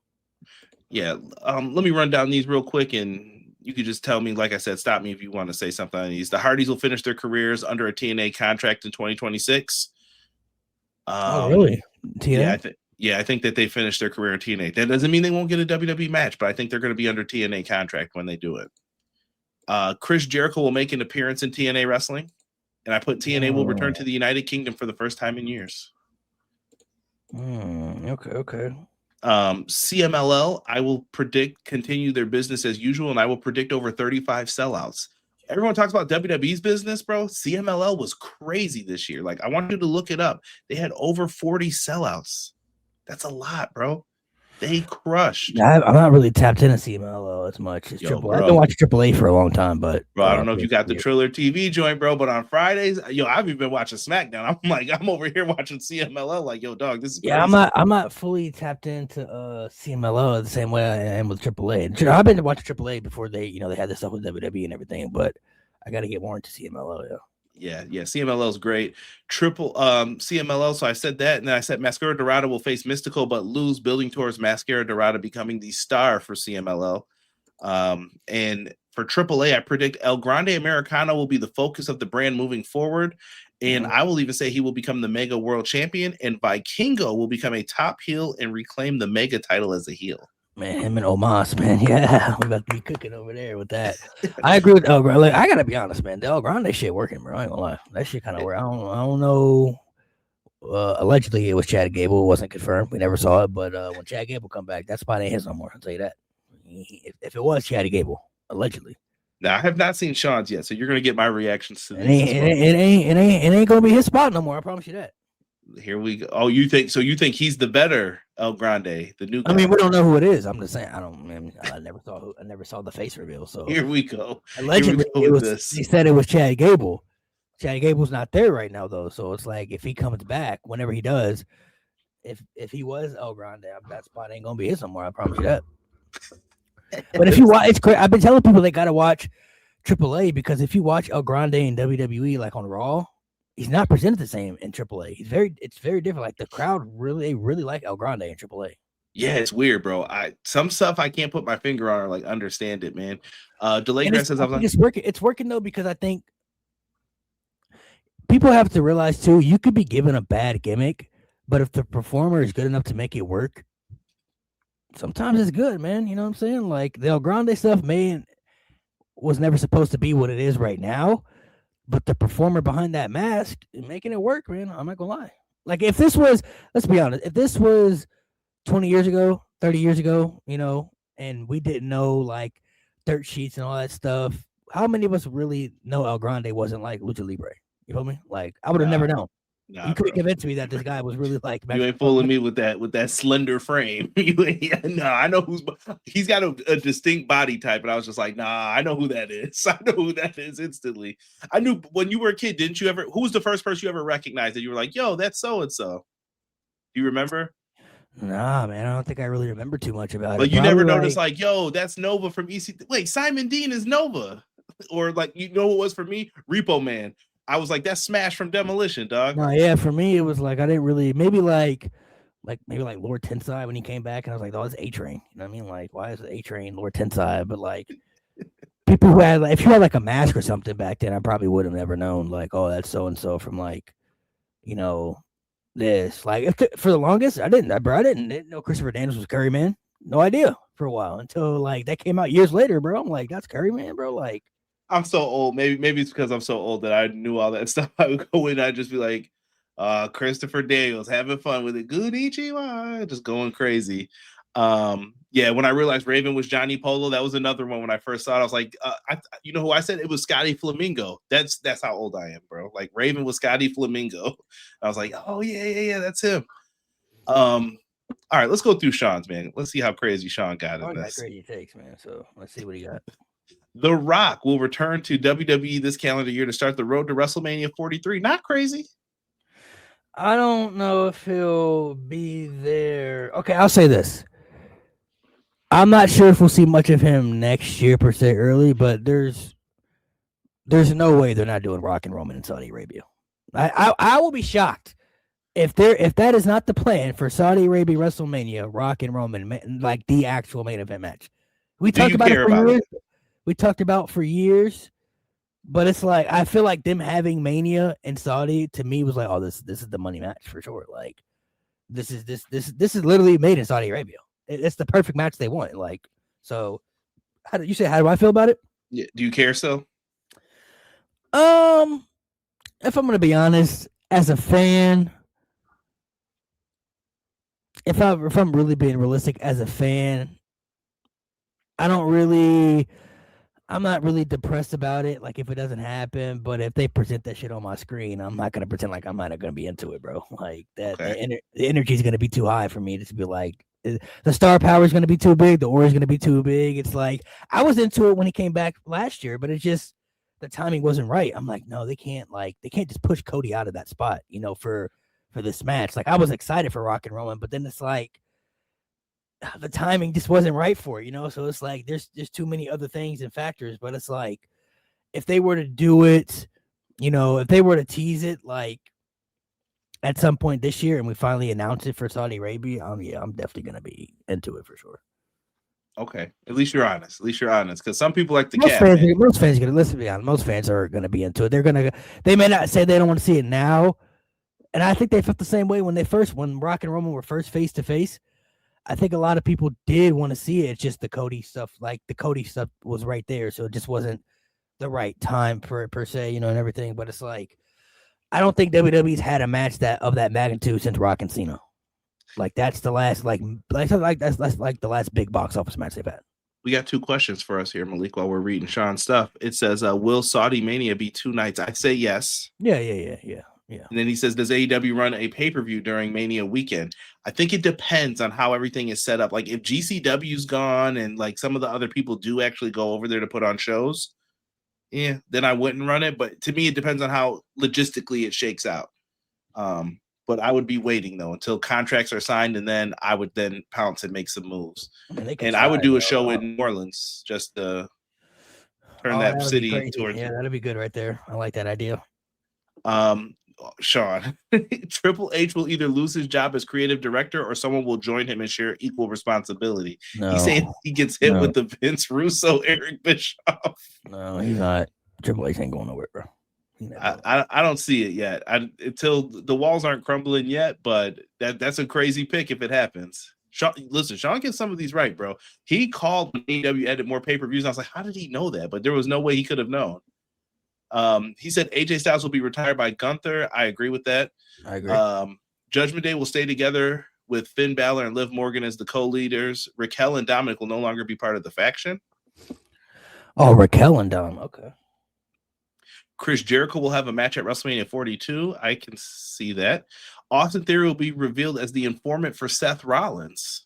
Yeah, let me run down these real quick, and you could just tell me, like I said, stop me if you want to say something on these. The Hardys will finish their careers under a TNA contract in 2026. Oh, really? TNA? I think that they finished their career in TNA. That doesn't mean they won't get a WWE match, but I think they're going to be under TNA contract when they do it. Chris Jericho will make an appearance in TNA wrestling, and I put TNA will return to the United Kingdom for the first time in years. Okay. CMLL, I will predict continue their business as usual, and I will predict over 35 sellouts. Everyone talks about WWE's business, bro. CMLL was crazy this year. Like, I want you to look it up. They had over 40 sellouts. That's a lot, bro. They crushed. Yeah, I'm not really tapped into CMLL as much as Triple A. I've been watching AAA for a long time, but bro, I don't know if you got the Triller TV joint, bro. But on Fridays, I've even been watching SmackDown. I'm over here watching CMLL. Like, yo, dog, this is crazy. I'm not fully tapped into CMLL the same way I am with AAA. I've been watching AAA before they had this stuff with WWE and everything, but I got to get more into CMLL. Yeah, CMLL is great. CMLL. So I said that, and then I said Mascara Dorada will face Mystical, but lose, building towards Mascara Dorada becoming the star for CMLL. And for AAA, I predict El Grande Americano will be the focus of the brand moving forward. And I will even say he will become the Mega World Champion, and Vikingo will become a top heel and reclaim the Mega title as a heel. Man, him and Omos, man. Yeah, we're about to be cooking over there with that. I agree with El Grande. Like, I gotta be honest, man. The El Grande shit working, bro. I ain't gonna lie. That shit kind of work. I don't know. Allegedly, it was Chad Gable. It wasn't confirmed. We never saw it. But when Chad Gable come back, that spot ain't his no more. I'll tell you that. If it was Chad Gable, allegedly. Now I have not seen Sean's yet, so you're gonna get my reactions to this. It ain't gonna be his spot no more. I promise you that. Here we go. Oh, you think he's the better El Grande, the new guy? I mean, we don't know who it is. I'm just saying. I never saw the face reveal. So here we go. Allegedly, he said it was Chad Gable. Chad Gable's not there right now though, so it's like if he comes back, whenever he does, if he was El Grande, that spot ain't gonna be his no more. I promise you that. But if you watch, it's great. I've been telling people they gotta watch AAA because if you watch El Grande in WWE, like on Raw, he's not presented the same in AAA. It's very different. Like the crowd really like El Grande in AAA. Yeah, it's weird, bro. Some stuff I can't put my finger on or like understand it, man. Delaygrass says it's working though because I think people have to realize too, you could be given a bad gimmick, but if the performer is good enough to make it work, sometimes it's good, man. You know what I'm saying? Like the El Grande stuff was never supposed to be what it is right now. But the performer behind that mask is making it work, man. I'm not gonna lie. Like if this was, let's be honest, if this was 20 years ago, 30 years ago, and we didn't know like dirt sheets and all that stuff, how many of us really know El Grande wasn't like Lucha Libre? You feel me? Like I would have never known. You couldn't convince me that this guy was really like. You ain't fooling me with that slender frame. I know he's got a distinct body type, and I was just like, nah, I know who that is. I know who that is instantly. I knew when you were a kid. Didn't you ever? Who was the first person you ever recognized that you were like, yo, that's so and so? Do you remember? Nah, man, I don't think I really remember too much about But it. you never Probably noticed, like, yo, that's Nova from EC. Wait, Simon Dean is Nova. Or like, you know what was for me? Repo Man. I was like, that's Smash from Demolition, dog. no, yeah, for me it was like I didn't really maybe like Lord Tensai when he came back, and I was like, oh, it's A Train. You know what I mean? Like, why is it A Train Lord Tensai? But like people who had like, if you had like a mask or something back then, I probably would have never known. Like, oh, that's so and so from like, you know, this. Like, for the longest, I didn't know Christopher Daniels was Curry Man. No idea for a while until like that came out years later, bro. I'm like, that's Curry Man, bro. Like, I'm so old. Maybe it's because I'm so old that I knew all that stuff. I would go in, I'd just be like, Christopher Daniels having fun with it. Good Ichiwa, just going crazy. Yeah, when I realized Raven was Johnny Polo, that was another one when I first saw it. I was like, you know who I said? It was Scotty Flamingo. That's how old I am, bro. Like Raven was Scotty Flamingo. I was like, oh yeah, that's him. All right, let's go through Sean's, man. Let's see how crazy Sean got in this. crazy takes, man. So let's see what he got. The Rock will return to WWE this calendar year to start the road to WrestleMania 43. Not crazy. I don't know if he'll be there. Okay, I'll say this. I'm not sure if we'll see much of him next year per se early, but there's no way they're not doing Rock and Roman in Saudi Arabia. I will be shocked if that is not the plan for Saudi Arabia WrestleMania, Rock and Roman, like the actual main event match. We talked about it for years. We talked about for years, but it's like I feel like them having Mania in Saudi to me was like, oh, this is the money match for sure. Like this is literally made in Saudi Arabia. It's the perfect match they want. Like, so how do I feel about it? Yeah. Do you care so? If I'm gonna be honest, as a fan, if I'm really being realistic as a fan, I'm not really depressed about it. Like if it doesn't happen, but if they present that shit on my screen, I'm not gonna pretend like I'm not gonna be into it, bro. Like that, okay. The energy is gonna be too high for me to be like, the star power is gonna be too big, the aura is gonna be too big. It's like I was into it when he came back last year, but it's just the timing wasn't right. I'm like, no, they can't just push Cody out of that spot, you know, for this match. Like I was excited for Rock and Roman, but then it's like the timing just wasn't right for it, you know? So it's like there's too many other things and factors, but it's like if they were to do it, you know, if they were to tease it like at some point this year and we finally announce it for Saudi Arabia, I'm definitely going to be into it for sure. Okay. At least you're honest. Because some people like the most fans let's be honest, most fans are going to be into it. They may not say they don't want to see it now. And I think they felt the same way when Rock and Roman were first face to face. I think a lot of people did want to see it. It's just the Cody stuff was right there. So it just wasn't the right time for it per se, you know, and everything. But it's like, I don't think WWE's had a match of that magnitude since Rock and Cena. Like that's the last, that's like the last big box office match they've had. We got two questions for us here, Malik, while we're reading Sean's stuff. It says, will Saudi Mania be 2 nights? I say yes. Yeah. And then he says, does AEW run a pay-per-view during Mania weekend? I think it depends on how everything is set up. Like if GCW's gone and like some of the other people do actually go over there to put on shows, yeah, then I wouldn't run it. But to me, it depends on how logistically it shakes out. But I would be waiting though until contracts are signed, and then I would then pounce and make some moves. And I would do a show in New Orleans just to turn that city towards. Yeah, that'd be good right there. I like that idea. Sean, Triple H will either lose his job as creative director or someone will join him and share equal responsibility. No, he's saying he gets hit with the Vince Russo, Eric Bischoff. No, he's not. Triple H ain't going nowhere, bro. I don't see it yet. Until the walls aren't crumbling yet, but that's a crazy pick if it happens. Sean gets some of these right, bro. He called when AEW added more pay-per-views. I was like, how did he know that? But there was no way he could have known. He said AJ Styles will be retired by Gunther. I agree with that. I agree. Judgment Day will stay together with Finn Balor and Liv Morgan as the co-leaders. Raquel and Dominic will no longer be part of the faction. Oh, Raquel and Dom. Okay. Chris Jericho will have a match at WrestleMania 42. I can see that. Austin Theory will be revealed as the informant for Seth Rollins.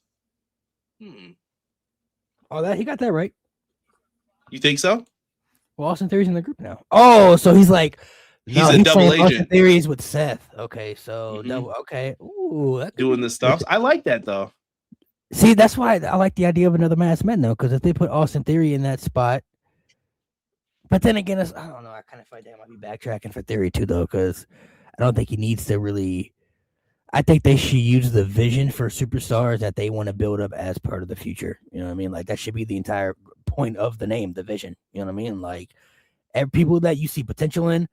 Oh, he got that right. You think so? Well, Austin Theory's in the group now. Oh, so he's like He's a double agent. Theories with Seth. Okay, so Mhm. double. Okay, ooh, that could Doing be the stuff. I like that though. See, that's why I like the idea of another masked man though, because if they put Austin Theory in that spot, but then again, I don't know. I kind of feel like that might be backtracking for Theory too, though, because I don't think he needs to really. I think they should use the vision for superstars that they want to build up as part of the future. You know what I mean? Like that should be the entire point of the name, the vision. You know what I mean? Like people that you see potential in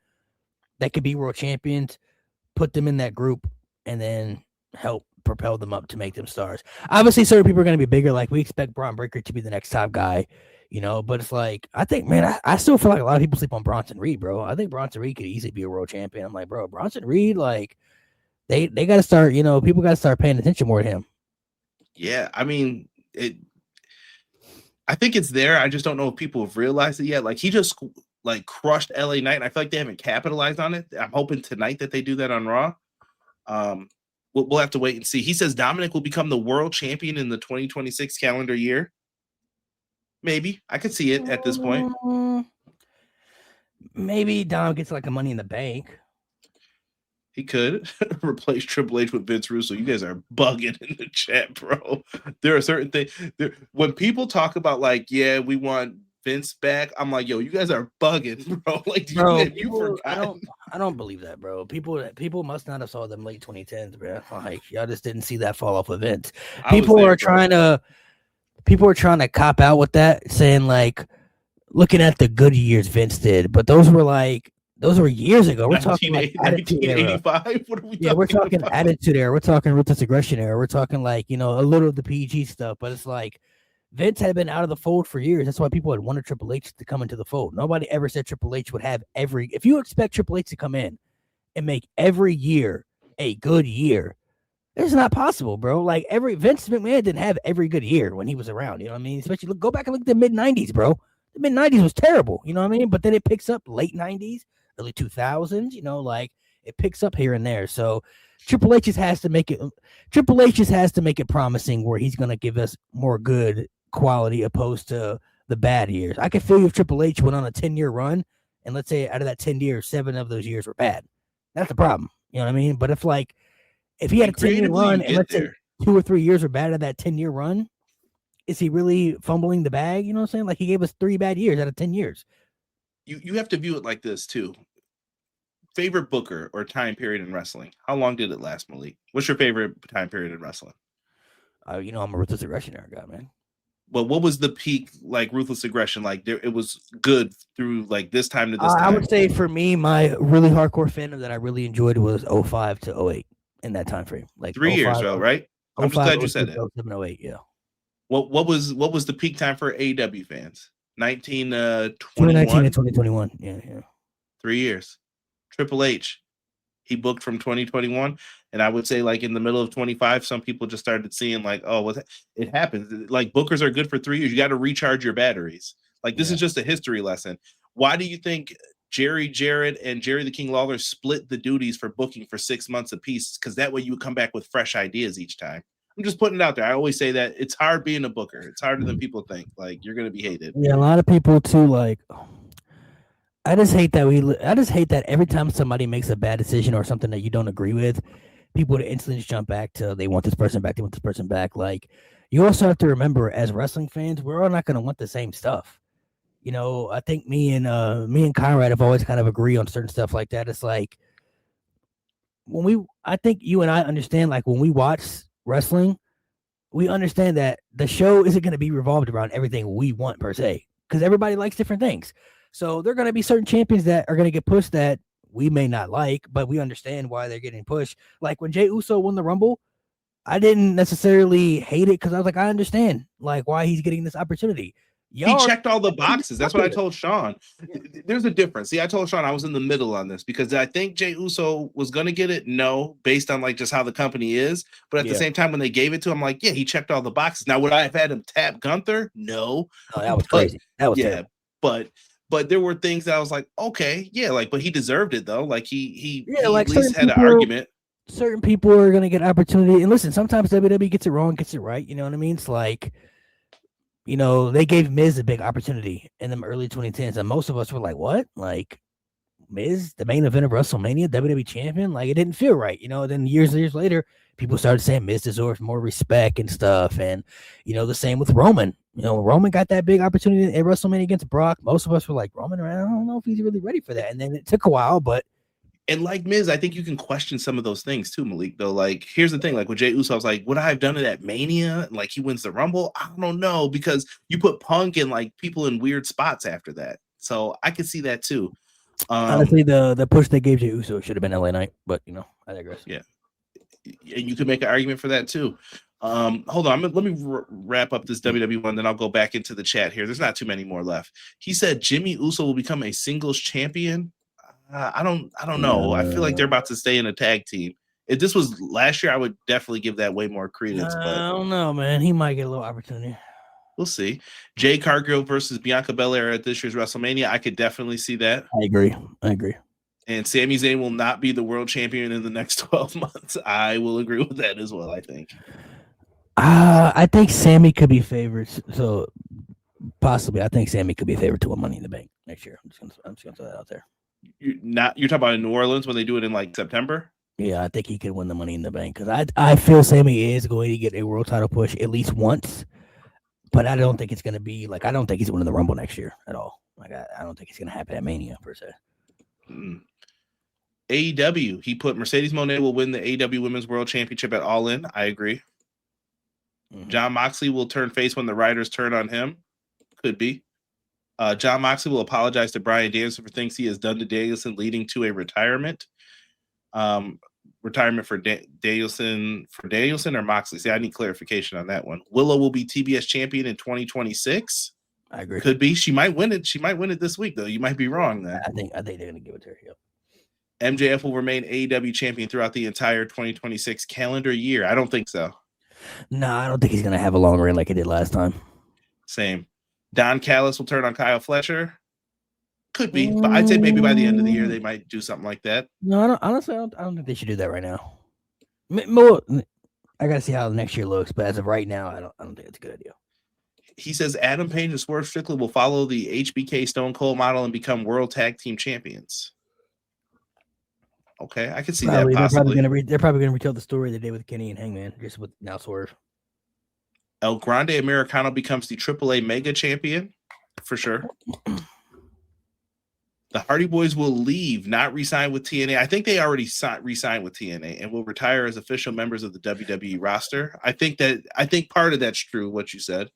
that could be world champions, put them in that group, and then help propel them up to make them stars. Obviously, certain people are going to be bigger. Like we expect Braun Breaker to be the next top guy, you know. But it's like I think, man, I still feel like a lot of people sleep on Bronson Reed, bro. I think Bronson Reed could easily be a world champion. I'm like, bro, Bronson Reed, like they got to start, you know, people got to start paying attention more to him. Yeah, I mean it. I think it's there. I just don't know if people have realized it yet. Like he just like crushed LA Knight, and I feel like they haven't capitalized on it. I'm hoping tonight that they do that on Raw. We'll have to wait and see. He says Dominic will become the world champion in the 2026 calendar year. Maybe I could see it at this point. Maybe Dom gets like a Money in the Bank. He could replace Triple H with Vince Russo. You guys are bugging in the chat, bro. There are certain things. When people talk about like, yeah, we want Vince back, I'm like, yo, you guys are bugging, bro. Like, you forgot. I don't believe that, bro. People must not have saw them late 2010s, bro. Like, y'all just didn't see that fall off of Vince. People are trying to cop out with that, saying like, looking at the good years Vince did, but those were years ago. We're talking like 1985. What are we? Yeah, we're talking about? Attitude Era. We're talking Ruthless Aggression Era. We're talking like, you know, a little of the PG stuff, but it's like Vince had been out of the fold for years. That's why people had wanted Triple H to come into the fold. Nobody ever said Triple H would have if you expect Triple H to come in and make every year a good year, it's not possible, bro. Like Vince McMahon didn't have every good year when he was around. You know what I mean? Especially go back and look at the mid 90s, bro. The mid 90s was terrible. You know what I mean? But then it picks up late 90s, early 2000s, you know, like it picks up here and there. So Triple H just has to make it promising where he's going to give us more good quality opposed to the bad years. I could feel you if Triple H went on a 10-year run and let's say out of that 10 years, 7 of those years were bad. That's the problem. You know what I mean? But if he had a 10-year run and let's say 2 or 3 years were bad out of that 10-year run, is he really fumbling the bag? You know what I'm saying? Like he gave us 3 bad years out of 10 years. You have to view it like this too. Favorite booker or time period in wrestling? How long did it last, Malik? What's your favorite time period in wrestling? You know, I'm a Ruthless Aggression Era guy, man. Well, what was the peak like Ruthless Aggression? Like it was good through like this time to this time. I would say for me, my really hardcore fandom that I really enjoyed was 05 to 08 in that time frame. Like 3 years, though, right? I'm just glad you said it. 07, 08, yeah. What was the peak time for AEW fans? 2019 and 2021. Yeah. 3 years. Triple H, he booked from 2021, and I would say like in the middle of 25, some people just started seeing like, oh, it happens. Like bookers are good for 3 years. You got to recharge your batteries. Like this is just a history lesson. Why do you think Jerry Jarrett and Jerry the King Lawler split the duties for booking for 6 months apiece? Because that way you would come back with fresh ideas each time. I'm just putting it out there. I always say that it's hard being a booker. It's harder than people think. Like you're gonna be hated. Yeah, a lot of people too. Like, I just hate that every time somebody makes a bad decision or something that you don't agree with, people would instantly just jump back to they want this person back. They want this person back. Like, you also have to remember, as wrestling fans, we're all not gonna want the same stuff. You know, I think me and Conrad have always kind of agree on certain stuff like that. It's like I think you and I understand, like when we watch wrestling, we understand that the show isn't going to be revolved around everything we want per se, because everybody likes different things. So there are going to be certain champions that are going to get pushed that we may not like, but we understand why they're getting pushed. Like when Jey Uso won the Rumble, I didn't necessarily hate it because I was like, I understand like why he's getting this opportunity. He checked all the boxes. That's what I told Sean. There's a difference. See, I told Sean I was in the middle on this because I think Jey Uso was going to get it. No, based on like just how the company is. But at the same time, when they gave it to him, like, yeah, he checked all the boxes. Now, would I have had him tap Gunther? No. Oh, that was crazy. That was terrible. But there were things that I was like, okay, yeah, like, but he deserved it though. Like he like at least had an argument. Certain people are going to get opportunity. And listen, sometimes WWE gets it wrong, gets it right. You know what I mean? It's like, you know, they gave Miz a big opportunity in the early 2010s, and most of us were like, what? Like, Miz, the main event of WrestleMania, WWE champion. Like, it didn't feel right, Then years later, people started saying Miz deserves more respect and stuff. And, the same with Roman. Roman got that big opportunity at WrestleMania against Brock. Most of us were like, Roman, I don't know if he's really ready for that. And then it took a while, but. And like Miz, I think you can question some of those things too, Malik. Though, like, here's the thing: like with Jey Uso, I was like, would I have done it at Mania? Like, he wins the Rumble. I don't know, because you put Punk and like people in weird spots after that. So I could see that too. Honestly, the push they gave Jey Uso should have been LA Knight, but I digress. Yeah, and you could make an argument for that too. Hold on, let me wrap up this WWE one, then I'll go back into the chat here. There's not too many more left. He said Jimmy Uso will become a singles champion. I don't know. I feel like they're about to stay in a tag team. If this was last year, I would definitely give that way more credence. But I don't know, man. He might get a little opportunity. We'll see. Jade Cargill versus Bianca Belair at this year's WrestleMania. I could definitely see that. I agree. And Sami Zayn will not be the world champion in the next 12 months. I will agree with that as well, I think. I think Sami could be favored. So possibly, I think Sami could be favored to win Money in the Bank next year. I'm just gonna throw that out there. You're talking about in New Orleans when they do it in like September? Yeah, I think he could win the Money in the Bank because I feel Sami is going to get a world title push at least once, but I don't think it's going to be like, I don't think he's winning the Rumble next year at all. Like, I don't think it's going to happen at Mania per se. AEW, he put Mercedes Moné will win the AEW Women's World Championship at All In. I agree. John Moxley will turn face when the writers turn on him. Could be. John Moxley will apologize to Bryan Danielson for things he has done to Danielson, leading to a retirement. Retirement for Danielson or Moxley. See, I need clarification on that one. Willow will be TBS champion in 2026. I agree. Could be. She might win it. She might win it this week, though. You might be wrong then. I think they're going to give it to her. Yep. MJF will remain AEW champion throughout the entire 2026 calendar year. I don't think so. No, I don't think he's going to have a long reign like he did last time. Same. Don Callis will turn on Kyle Fletcher. Could be, but I'd say maybe by the end of the year they might do something like that. No, I don't think they should do that right now. More, I gotta see how the next year looks, but as of right now, I don't think it's a good idea. He says Adam Page and Swerve Strickland will follow the HBK Stone Cold model and become World Tag Team Champions. Okay, I can see that possibly. They're probably gonna retell the story they did with Kenny and Hangman, just with now Swerve. El Grande Americano becomes the AAA Mega Champion for sure. The Hardy Boys will leave, not re-sign with TNA. I think they already re-signed with TNA and will retire as official members of the WWE roster. I think part of that's true, what you said.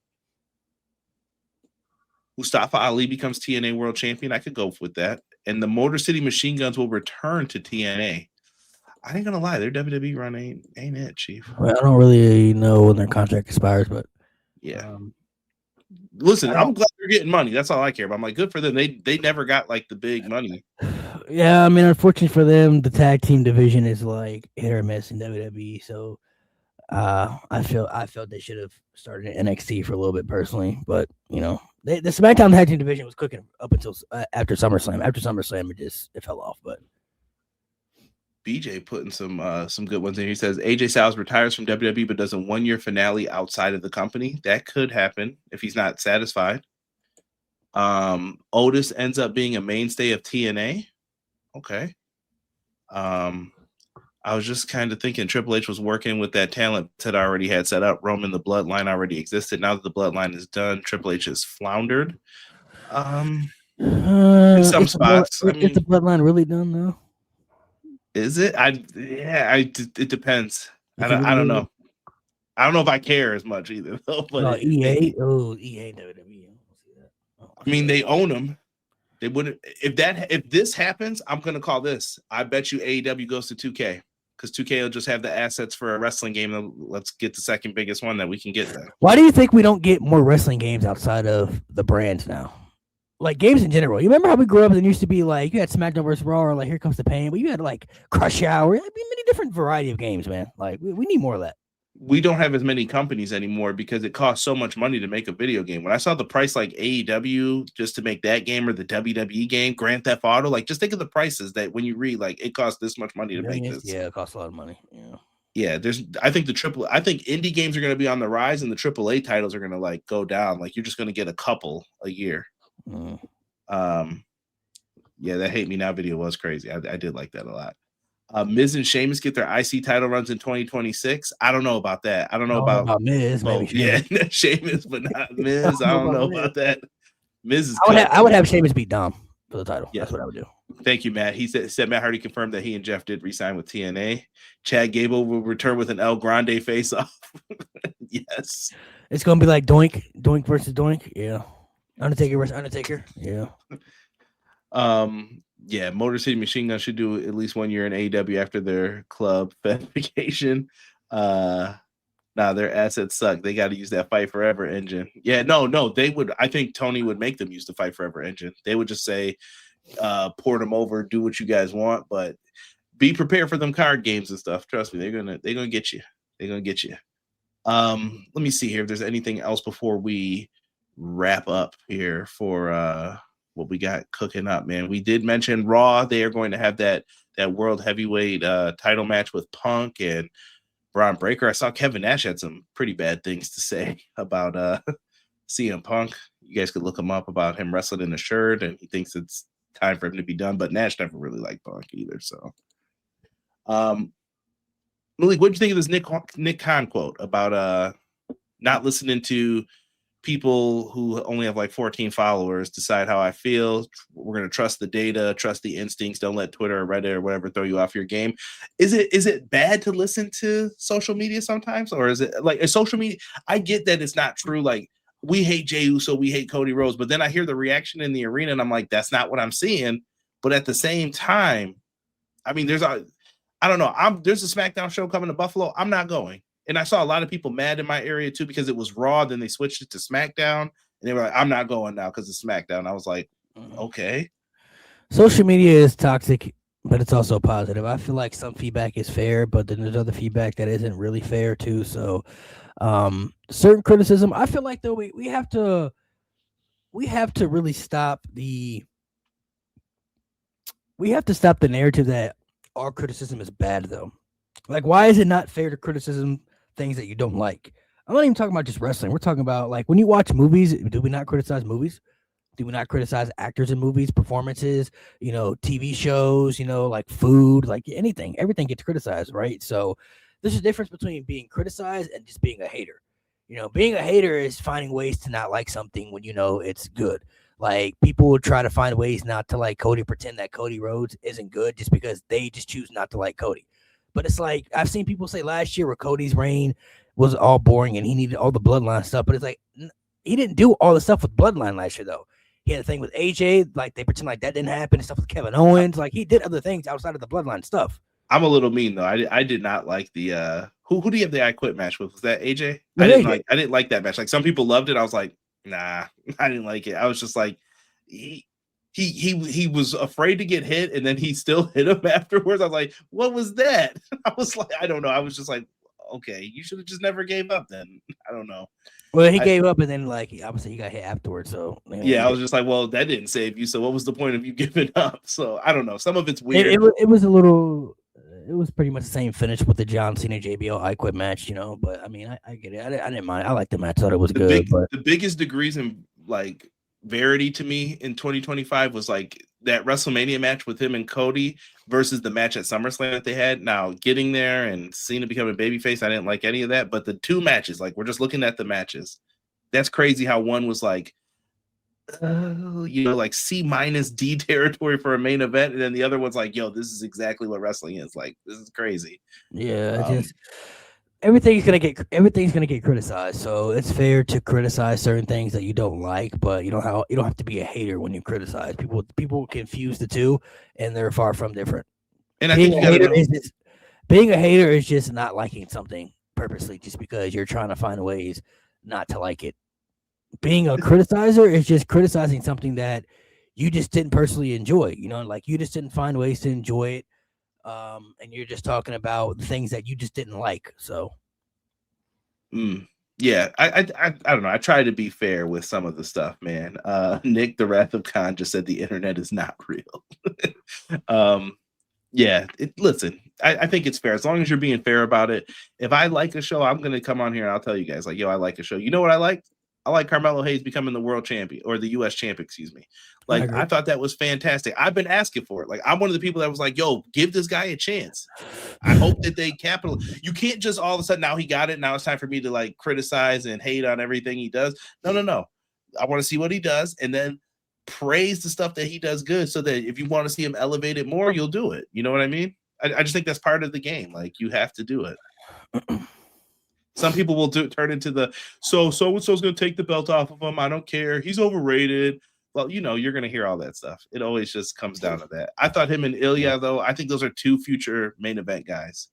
Mustafa Ali becomes TNA World Champion. I could go with that. And the Motor City Machine Guns will return to TNA. I ain't gonna lie, their WWE run ain't it, Chief. Well, I don't really know when their contract expires, but yeah. Listen, I'm glad they're getting money. That's all I care about. I'm like, good for them. They never got like the big money. Yeah, I mean, unfortunately for them, the tag team division is like hit or miss in WWE. So I felt they should have started NXT for a little bit personally, but the SmackDown tag team division was cooking up until after SummerSlam. After SummerSlam, it fell off. But BJ putting some good ones in. He says AJ Styles retires from WWE but does a 1-year finale outside of the company. That could happen if he's not satisfied. Otis ends up being a mainstay of TNA. Okay. I was just kind of thinking Triple H was working with that talent that already had set up. Roman, the bloodline already existed. Now that the bloodline is done, Triple H has floundered. In some spots. Is the bloodline really done though? Is it? It depends. I don't know. I don't know if I care as much either. Though, but EA WWE. I mean, they own them. They wouldn't. If this happens, I'm gonna call this. I bet you AEW goes to 2K because 2K will just have the assets for a wrestling game. And let's get the second biggest one that we can get there. Why do you think we don't get more wrestling games outside of the brands now? Like games in general. You remember how we grew up and used to be like you had SmackDown vs. Raw or like Here Comes the Pain, but you had like Crush Hour, many different variety of games, man. Like we need more of that. We don't have as many companies anymore because it costs so much money to make a video game. When I saw the price like AEW just to make that game or the WWE game, Grand Theft Auto, like just think of the prices that when you read like it costs this much money to make this. Yeah, it costs a lot of money. Yeah, I think indie games are going to be on the rise and the AAA titles are going to like go down. Like you're just going to get a couple a year. Yeah, that Hate Me Now video was crazy. I did like that a lot. Miz and Sheamus get their IC title runs in 2026. I don't know about that. I don't know about Miz. Maybe Sheamus, but not Miz. I don't know about that. Miz is I would have Sheamus beat Dom for the title. Yeah. That's what I would do. Thank you, Matt. He said Matt Hardy confirmed that he and Jeff did resign with TNA. Chad Gable will return with an El Grande face-off. Yes. It's going to be like Doink versus Doink. Yeah. Undertaker versus Undertaker. Yeah. Yeah, Motor City Machine Gun should do at least 1 year in AEW after their club fedification. Their assets suck. They got to use that Fight Forever engine. Yeah, no, they would. I think Tony would make them use the Fight Forever engine. They would just say, port them over, do what you guys want, but be prepared for them card games and stuff. Trust me, they're gonna get you. They're gonna get you. Let me see here if there's anything else before we wrap up here for what we got cooking up, man. We did mention Raw. They are going to have that world heavyweight title match with Punk and Braun Breaker. I saw Kevin Nash had some pretty bad things to say about CM Punk. You guys could look him up about him wrestling in a shirt, and he thinks it's time for him to be done. But Nash never really liked Punk either. So, Malik, what do you think of this Nick Khan quote about not listening to people who only have like 14 followers decide how I feel? We're going to trust the data, trust the instincts. Don't let Twitter or Reddit or whatever throw you off your game. Is it bad to listen to social media sometimes? Or is it like a social media? I get that it's not true. Like, we hate Jey Uso, we hate Cody Rhodes, but then I hear the reaction in the arena and I'm like, that's not what I'm seeing. But at the same time, I mean, there's a SmackDown show coming to Buffalo. I'm not going. And I saw a lot of people mad in my area too because it was Raw. Then they switched it to SmackDown, and they were like, "I'm not going now because it's SmackDown." I was like, "Okay." Social media is toxic, but it's also positive. I feel like some feedback is fair, but then there's other feedback that isn't really fair too. So, certain criticism, I feel like though we have to really stop the narrative that all criticism is bad though. Like, why is it not fair to criticism things that you don't like? I'm not even talking about just wrestling. We're talking about, like, when you watch movies, do we not criticize movies? Do we not criticize actors in movies, performances, TV shows, like food, like anything? Everything gets criticized, right? So there's a difference between being criticized and just being a hater. Being a hater is finding ways to not like something when it's good. Like, people will try to find ways not to like Cody, pretend that Cody Rhodes isn't good just because they just choose not to like Cody. But it's like, I've seen people say last year where Cody's reign was all boring and he needed all the bloodline stuff. But it's like, he didn't do all the stuff with bloodline last year, though. He had a thing with AJ, like they pretend like that didn't happen, and stuff with Kevin Owens. Like, he did other things outside of the bloodline stuff. I'm a little mean, though. I did not like the who do you have the I Quit match with? Was that AJ? I didn't like that match. Like, some people loved it. I was like, nah, I didn't like it. I was just like, he was afraid to get hit, and then he still hit him afterwards. I was like, what was that? I was like, I don't know. I was just like, okay, you should have just never gave up then. I don't know. Well, he gave up, and then like obviously he got hit afterwards. So yeah, I was just like, well, that didn't save you. So what was the point of you giving up? So I don't know. Some of it's weird. It was a little. It was pretty much the same finish with the John Cena JBL I Quit match, But I mean, I get it. I didn't mind. I liked the match. Thought it was good. But the biggest degrees in like verity to me in 2025 was like that WrestleMania match with him and Cody versus the match at SummerSlam that they had. Now, getting there and Cena becoming babyface, I didn't like any of that. But the two matches, like, we're just looking at the matches. That's crazy how one was like, like C-D territory for a main event, and then the other one's like, yo, this is exactly what wrestling is. Like, this is crazy. Yeah, everything's gonna get criticized, so it's fair to criticize certain things that you don't like, but you don't have to be a hater when you criticize. People confuse the two, and they're far from different. And being a hater is just not liking something purposely, just because you're trying to find ways not to like it. Being a criticizer is just criticizing something that you just didn't personally enjoy. Like, you just didn't find ways to enjoy it. And you're just talking about things that you just didn't like. So, yeah, I don't know. I try to be fair with some of the stuff, man. Nick, the Wrath of Khan, just said the internet is not real. Yeah, listen, I think it's fair as long as you're being fair about it. If I like a show, I'm gonna come on here and I'll tell you guys, like, yo, I like a show. You know what I liked? I like Carmelo Hayes becoming the world champion or the U.S. champion, excuse me. Like, I thought that was fantastic. I've been asking for it. Like, I'm one of the people that was like, yo, give this guy a chance. I hope that they you can't just all of a sudden, now he got it. Now it's time for me to like criticize and hate on everything he does. No. I want to see what he does and then praise the stuff that he does good so that if you want to see him elevated more, you'll do it. You know what I mean? I just think that's part of the game. Like, you have to do it. Some people will turn into the so-and-so's going to take the belt off of him. I don't care. He's overrated. Well, you know, you're going to hear all that stuff. It always just comes down to that. I thought him and Ilya, though, I think those are two future main event guys.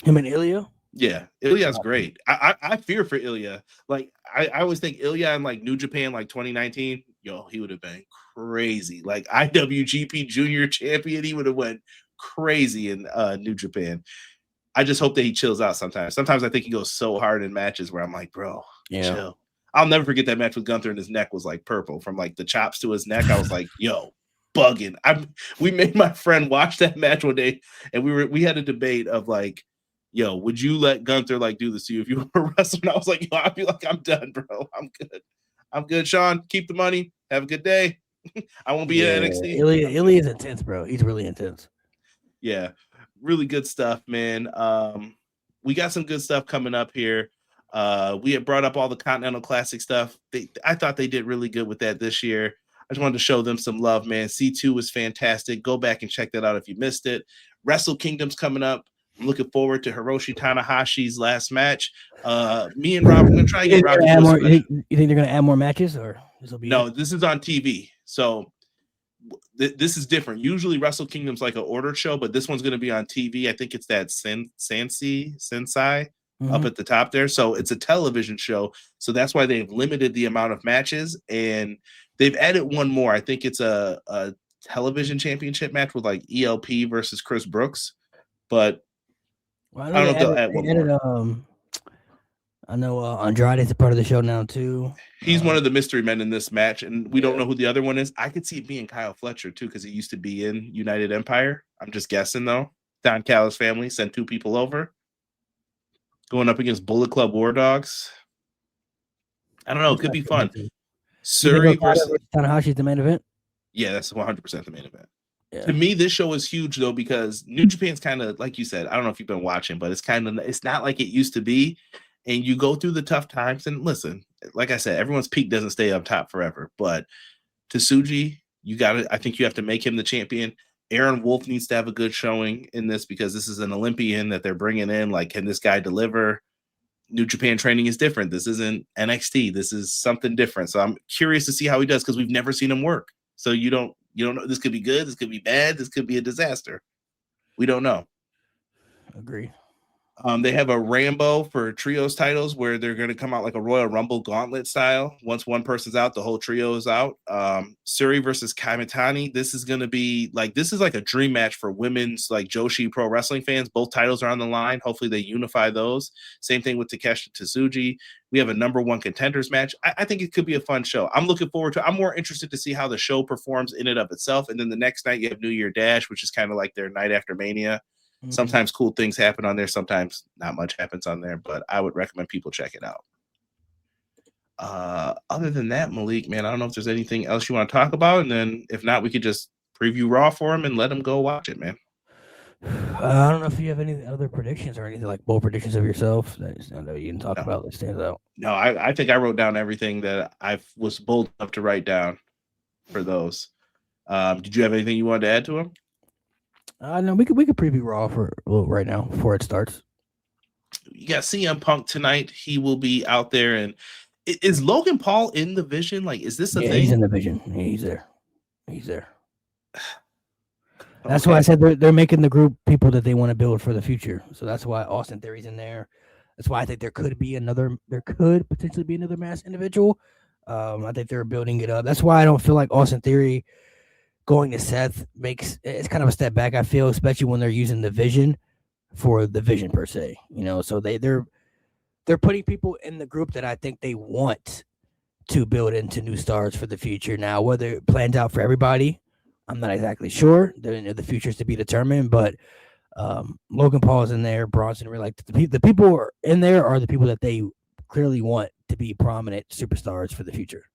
Him and Ilya? Yeah, Ilya's great. I fear for Ilya. Like, I always think Ilya in like New Japan, like 2019, yo, he would have been crazy. Like IWGP Junior Champion, he would have went crazy in New Japan. I just hope that he chills out sometimes. Sometimes I think he goes so hard in matches where I'm like, bro, chill. I'll never forget that match with Gunther and his neck was like purple from like the chops to his neck. I was like, yo, bugging. We made my friend watch that match one day and we had a debate of like, yo, would you let Gunther like do this to you if you were a wrestler? And I was like, yo, I feel like I'm done, bro. I'm good. Sean, keep the money. Have a good day. I won't be at NXT. Ilya is intense, bro. He's really intense. Yeah, really good stuff, man. We got some good stuff coming up here. We had brought up all the Continental Classic stuff. I thought they did really good with that this year. I just wanted to show them some love, man. C2 was fantastic. Go back and check that out if you missed it. Wrestle Kingdom's coming up. I'm looking forward to Hiroshi Tanahashi's last match. Me and Rob, we're going to try and get Rob. You think they're going to add more matches? Or this will be this is on TV. So this is different. Usually Wrestle Kingdom's like an ordered show, but this one's going to be on TV. I think it's that Sensei up at the top there. So it's a television show. So that's why they've limited the amount of matches. And they've added one more. I think it's a television championship match with like ELP versus Chris Brooks. But I don't know if they'll add one more. I know Andrade is a part of the show now too. He's one of the mystery men in this match, and we don't know who the other one is. I could see it being Kyle Fletcher too, because he used to be in United Empire. I'm just guessing though. Don Callis family sent 2 people over, going up against Bullet Club War Dogs. I don't know. It could be fun. Suri versus Tanahashi's the main event. Yeah, that's 100% the main event. Yeah. To me, this show is huge though, because New Japan's kind of like you said. I don't know if you've been watching, but it's not like it used to be. And you go through the tough times. And listen, like I said, everyone's peak doesn't stay up top forever. But Tsuji, I think you have to make him the champion. Aaron Wolf needs to have a good showing in this because this is an Olympian that they're bringing in. Like, can this guy deliver? New Japan training is different. This isn't NXT. This is something different. So I'm curious to see how he does because we've never seen him work. So you don't know. This could be good. This could be bad. This could be a disaster. We don't know. Agree. They have a Rambo for trios titles where they're going to come out like a Royal Rumble gauntlet style. Once one person's out, the whole trio is out. Suri versus Kaimitani. This is going to be like a dream match for women's like Joshi pro wrestling fans. Both titles are on the line. Hopefully they unify those. Same thing with Takeshi Tsuji. We have a number 1 contenders match. I think it could be a fun show. I'm looking forward to. I'm more interested to see how the show performs in and of itself. And then the next night you have New Year Dash, which is kind of like their night after Mania. Mm-hmm. Sometimes cool things happen on there. Sometimes not much happens on there, but I would recommend people check it out. Other than that, Malik, man, I don't know if there's anything else you want to talk about. And then if not, we could just preview Raw for him and let him go watch it, man. I don't know if you have any other predictions or anything like bold predictions of yourself that I know you can talk about that stands out. No, I think I wrote down everything that I was bold enough to write down for those. Did you have anything you wanted to add to them? No, we could preview Raw for right now before it starts. You got CM Punk tonight. He will be out there. And is Logan Paul in the Vision? Like, is this a thing? He's in the Vision. Yeah, he's there. That's why I said they're making the group people that they want to build for the future. So that's why Austin Theory's in there. That's why I think there could potentially be another masked individual. I think they're building it up. That's why I don't feel like Austin Theory going to Seth it's kind of a step back, I feel, especially when they're using the Vision for the Vision per se. So they're putting people in the group that I think they want to build into new stars for the future. Now, whether it plans out for everybody, I'm not exactly sure. The future's to be determined, but Logan Paul is in there, Bronson, like the people are in there are the people that they clearly want to be prominent superstars for the future.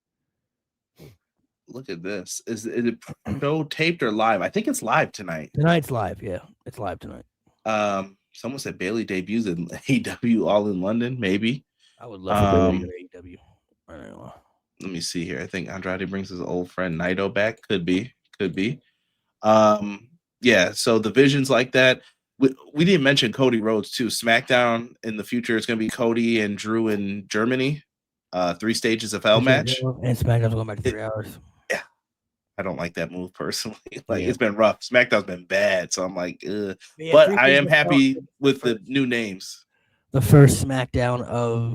Look at this. Is it show taped or live? I think it's live tonight. Tonight's live. Yeah, it's live tonight. Someone said Bailey debuts in AEW All in London. Maybe. I would love for Bailey to AEW. I don't know. Let me see here. I think Andrade brings his old friend Naito back. Could be. Yeah. So the visions like that. We didn't mention Cody Rhodes too. SmackDown in the future is going to be Cody and Drew in Germany. 3 stages of hell match. And SmackDown's going back to 3 hours. Yeah. I don't like that move personally. It's been rough. SmackDown's been bad. So I'm like, ugh. Yeah, but I am happy with the new names. The first SmackDown of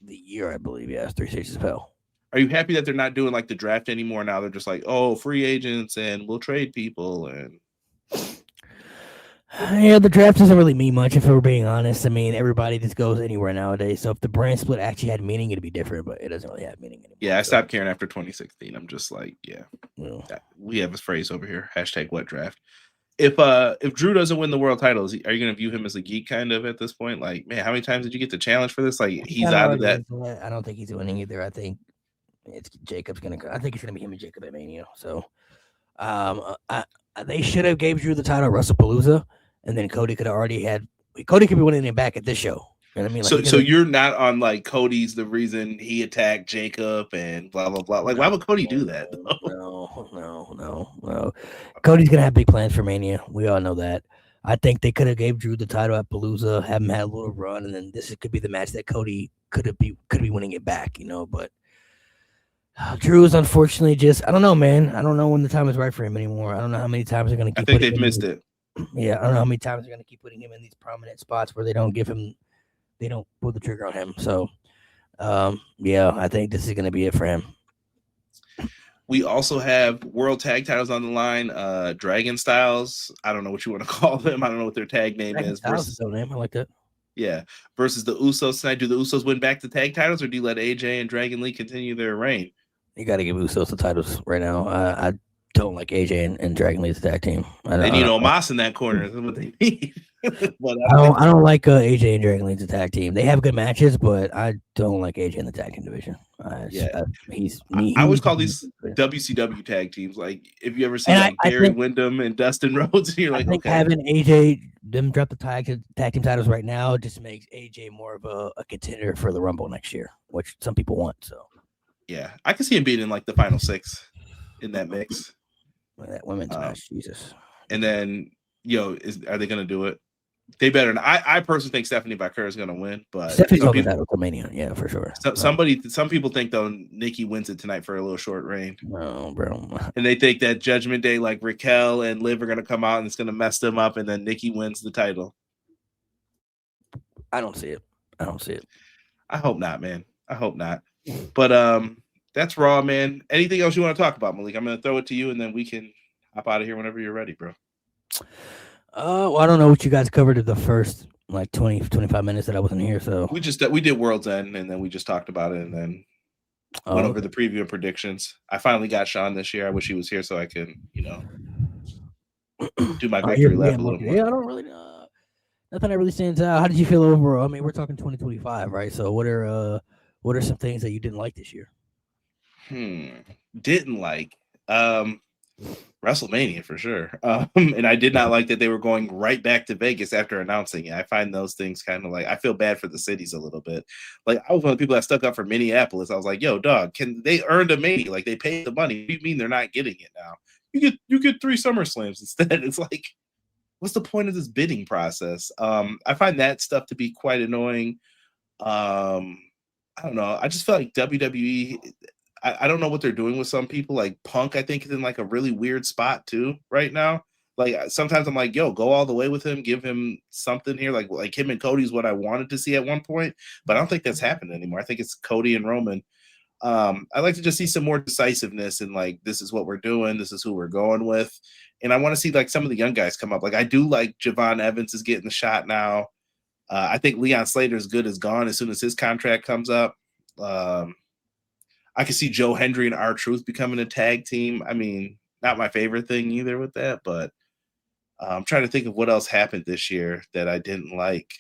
the year, I believe. Yeah, 3 stages of hell. Are you happy that they're not doing like the draft anymore? Now they're just like, oh, free agents and we'll trade people. And yeah, the draft doesn't really mean much if we're being honest. I mean, everybody just goes anywhere nowadays. So if the brand split actually had meaning, it'd be different, but it doesn't really have meaning anymore. Yeah, I stopped caring after 2016. I'm just like, we have this phrase over here, #what draft. If Drew doesn't win the world titles, are you going to view him as a geek kind of at this point? Like, man, how many times did you get the challenge for this? Like, he's out of that. I don't think he's winning either. I think it's Jacob's going to. I think it's going to be him and Jacob at Mania. So, they should have gave Drew the title at WrestlePalooza. And then Cody could be winning it back at this show. You know what I mean? Like, so you're not on like Cody's the reason he attacked Jacob and blah blah blah. Like, why would Cody do that? No. Cody's gonna have big plans for Mania. We all know that. I think they could have gave Drew the title at Palooza, have him had a little run, and then this could be the match that Cody could be winning it back. You know, but Drew is unfortunately just I don't know, man. I don't know when the time is right for him anymore. I don't know how many times they're gonna keep. I think they've missed it. Yeah, I don't know how many times they're going to keep putting him in these prominent spots where they don't pull the trigger on him. So, I think this is going to be it for him. We also have world tag titles on the line. Dragon Styles. I don't know what you want to call them. I don't know what their tag name is. Versus name. I like that. Yeah. Versus the Usos tonight. Do the Usos win back the tag titles or do you let AJ and Dragon Lee continue their reign? You got to give Usos the titles right now. I don't like AJ and Dragon Lee's tag team. They need Omos in that corner. That's what they need. But I don't like AJ and Dragon Lee's tag team. They have good matches, but I don't like AJ in the tag team division. I always call these WCW tag teams. Like if you ever see Barry Windham and Dustin Rhodes, you're like, okay. Having AJ them drop the tag team titles right now just makes AJ more of a contender for the Rumble next year, which some people want. So yeah, I can see him being in like the final 6 in that mix. That women's match, Jesus. And then, are they going to do it? They better. I personally think Stephanie Bakura is going to win, but Stephanie's going to win Mania, yeah, for sure. Some people think though Nikki wins it tonight for a little short reign. No, bro. And they think that Judgment Day, like Raquel and Liv, are going to come out and it's going to mess them up, and then Nikki wins the title. I don't see it. I hope not, man. I hope not. But that's Raw, man. Anything else you want to talk about, Malik? I'm going to throw it to you, and then we can hop out of here whenever you're ready, bro. Well, I don't know what you guys covered in the first, 20-25 minutes that I wasn't here. So we did World's End, and then we just talked about it, and then went over the preview and predictions. I finally got Sean this year. I wish he was here so I can, do my victory lap a little more. Yeah, I don't really know. Nothing that really stands out. How did you feel overall? I mean, we're talking 2025, right? So what are some things that you didn't like this year? Didn't like WrestleMania for sure. And I did not like that they were going right back to Vegas after announcing it. I find those things kind of like I feel bad for the cities a little bit. Like I was one of the people that stuck up for Minneapolis. I was like, yo, dog, they earned a Mania? Like they paid the money. What do you mean they're not getting it now? You get 3 SummerSlams instead. It's like, what's the point of this bidding process? I find that stuff to be quite annoying. I don't know. I just feel like WWE. I don't know what they're doing with some people. Like Punk, I think is in like a really weird spot too right now. Like sometimes I'm like, yo, go all the way with him, give him something here. Like him and Cody's what I wanted to see at one point, but I don't think that's happened anymore. I think it's Cody and Roman. I'd like to just see some more decisiveness and like, this is what we're doing. This is who we're going with. And I want to see like some of the young guys come up. Like I do like Javon Evans is getting the shot now. I think Leon Slater's good as gone as soon as his contract comes up. I can see Joe Hendry and R-Truth becoming a tag team. I mean, not my favorite thing either with that, but I'm trying to think of what else happened this year that I didn't like.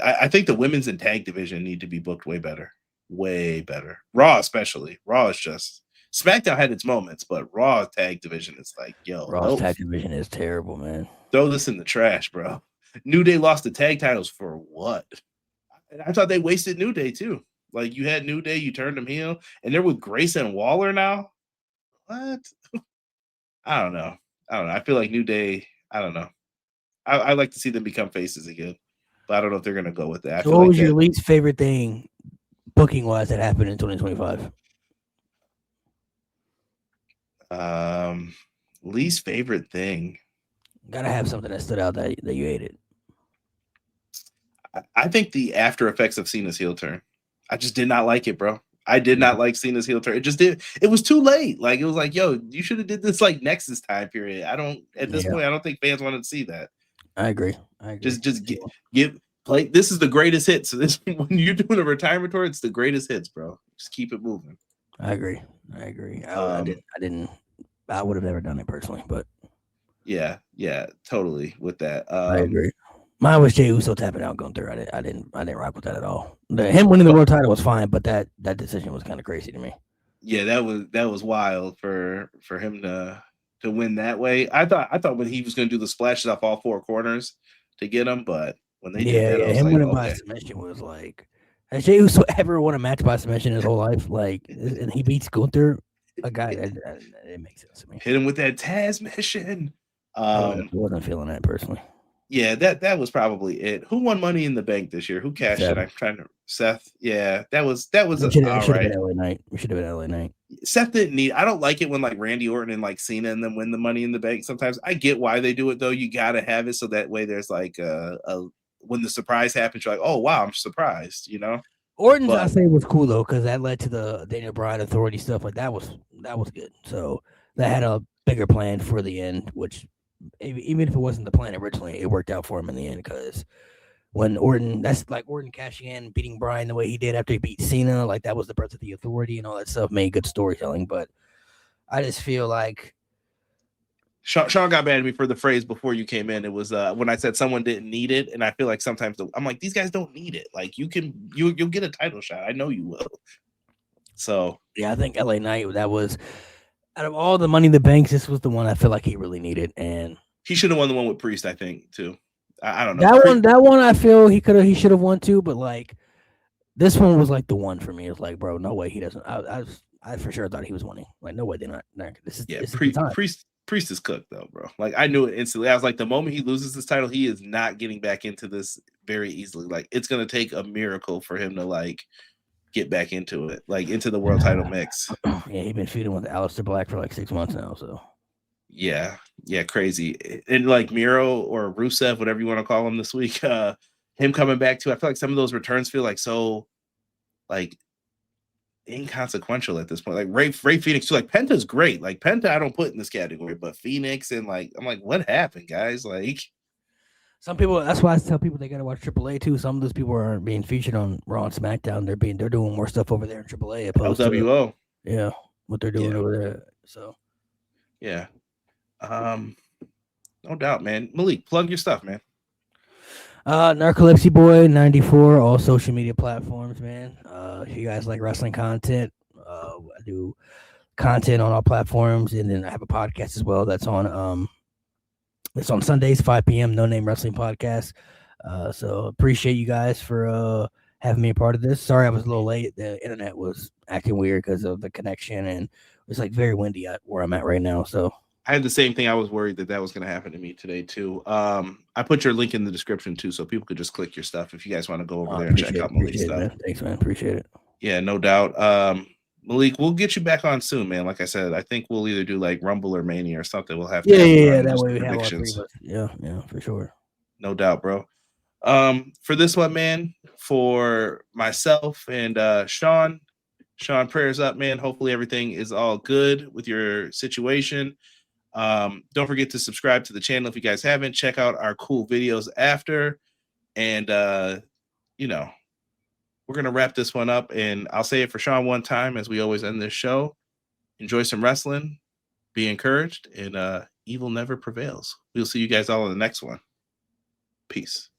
I think the women's and tag division need to be booked way better. Way better. Raw, especially. Raw is just SmackDown had its moments, but Raw tag division is like, yo, Raw's tag division is terrible, man. Throw this in the trash, bro. New Day lost the tag titles for what? And I thought they wasted New Day too. Like you had New Day, you turned them heel, and they're with Grace and Waller now. What? I don't know. I feel like New Day. I don't know. I like to see them become faces again, but I don't know if they're gonna go with that. So what was your least favorite thing, booking wise, that happened in 2025? Least favorite thing. Gotta have something that stood out that you hated. I think the after effects of Cena's heel turn. I just did not like it, bro. I did not like Cena's heel turn. It was too late. Like it was like, yo, you should have did this like Nexus time period. At this point, I don't think fans wanted to see that. I agree. Just give play. This is the greatest hit. So this when you're doing a retirement tour, it's the greatest hits, bro. Just keep it moving. I agree. I would have never done it personally, but yeah, totally with that. I agree. Mine was Jey Uso tapping out Gunther. I didn't rock with that at all. Him winning the world title was fine, but that decision was kind of crazy to me. Yeah, that was wild for him to win that way. I thought when he was going to do the splashes off all four corners to get him, but when they did that, him winning by submission was like, has Jey Uso ever won a match by submission his whole life? Like, and he beats Gunther, a guy that it makes sense to me. Hit him with that Taz mission. I wasn't feeling that personally. Yeah, that was probably it. Who won Money in the Bank this year? Who cashed it? I'm trying to Seth. Yeah, that was all right. Been LA Knight. We should have been LA Knight. Seth didn't need. I don't like it when like Randy Orton and like Cena and them win the Money in the Bank. Sometimes I get why they do it though. You gotta have it so that way there's like when the surprise happens, you're like, oh wow, I'm surprised. You know. Orton's I say was cool though because that led to the Daniel Bryan Authority stuff. Like that was good. So that had a bigger plan for the end, which. Even if it wasn't the plan originally, it worked out for him in the end because when Orton cashing in, beating Bryan the way he did after he beat Cena, like that was the birth of the Authority and all that stuff, made good storytelling. But I just feel like Sean got mad at me for the phrase before you came in. It was when I said someone didn't need it, and I feel like sometimes I'm like, these guys don't need it. Like you'll get a title shot. I know you will. So yeah, I think LA Knight that was. Out of all the Money in the Banks, this was the one I feel like he really needed, and he should have won the one with Priest. I think too. I don't know that one. I feel he should have won too, but like this one was like the one for me. It's like, bro, no way he doesn't. I for sure thought he was winning. Like, no way they're not. This is Priest is cooked though, bro. Like I knew it instantly. I was like, the moment he loses this title, he is not getting back into this very easily. Like it's gonna take a miracle for him to like. Get back into it, like into the world title mix. Yeah, he's been feuding with Aleister Black for like 6 months now. So, yeah, crazy. And like Miro or Rusev, whatever you want to call him this week, him coming back too. I feel like some of those returns feel like so, like inconsequential at this point. Like Ray Phoenix too. Like Penta's great. Like Penta, I don't put in this category, but Phoenix and like I'm like, what happened, guys? Like. Some people, that's why I tell people they gotta watch AAA too. Some of those people aren't being featured on Raw and SmackDown. They're doing more stuff over there in AAA. LWO. Yeah, what they're doing over there. So, yeah, no doubt, man. Malik, plug your stuff, man. Narcolepsy Boy 94, all social media platforms, man. If you guys like wrestling content, I do content on all platforms, and then I have a podcast as well that's on It's on Sundays, 5 p.m. No Name Wrestling Podcast. So appreciate you guys for having me a part of this. Sorry I was a little late. The internet was acting weird because of the connection, and it was like very windy where I'm at right now. So I had the same thing. I was worried that was going to happen to me today too. I put your link in the description too, so people could just click your stuff if you guys want to go over there and check out Malik's stuff. Man. Thanks, man. Appreciate it. Yeah, no doubt. Malik, we'll get you back on soon, man. Like I said, I think we'll either do like Rumble or Mania or something. We'll have to that way we have all three of us. Yeah, for sure. No doubt, bro. For this one, man, for myself and Sean, prayers up, man. Hopefully everything is all good with your situation. Don't forget to subscribe to the channel if you guys haven't. Check out our cool videos after. And we're going to wrap this one up, and I'll say it for Sean one time as we always end this show. Enjoy some wrestling, be encouraged, and evil never prevails. We'll see you guys all in the next one. Peace.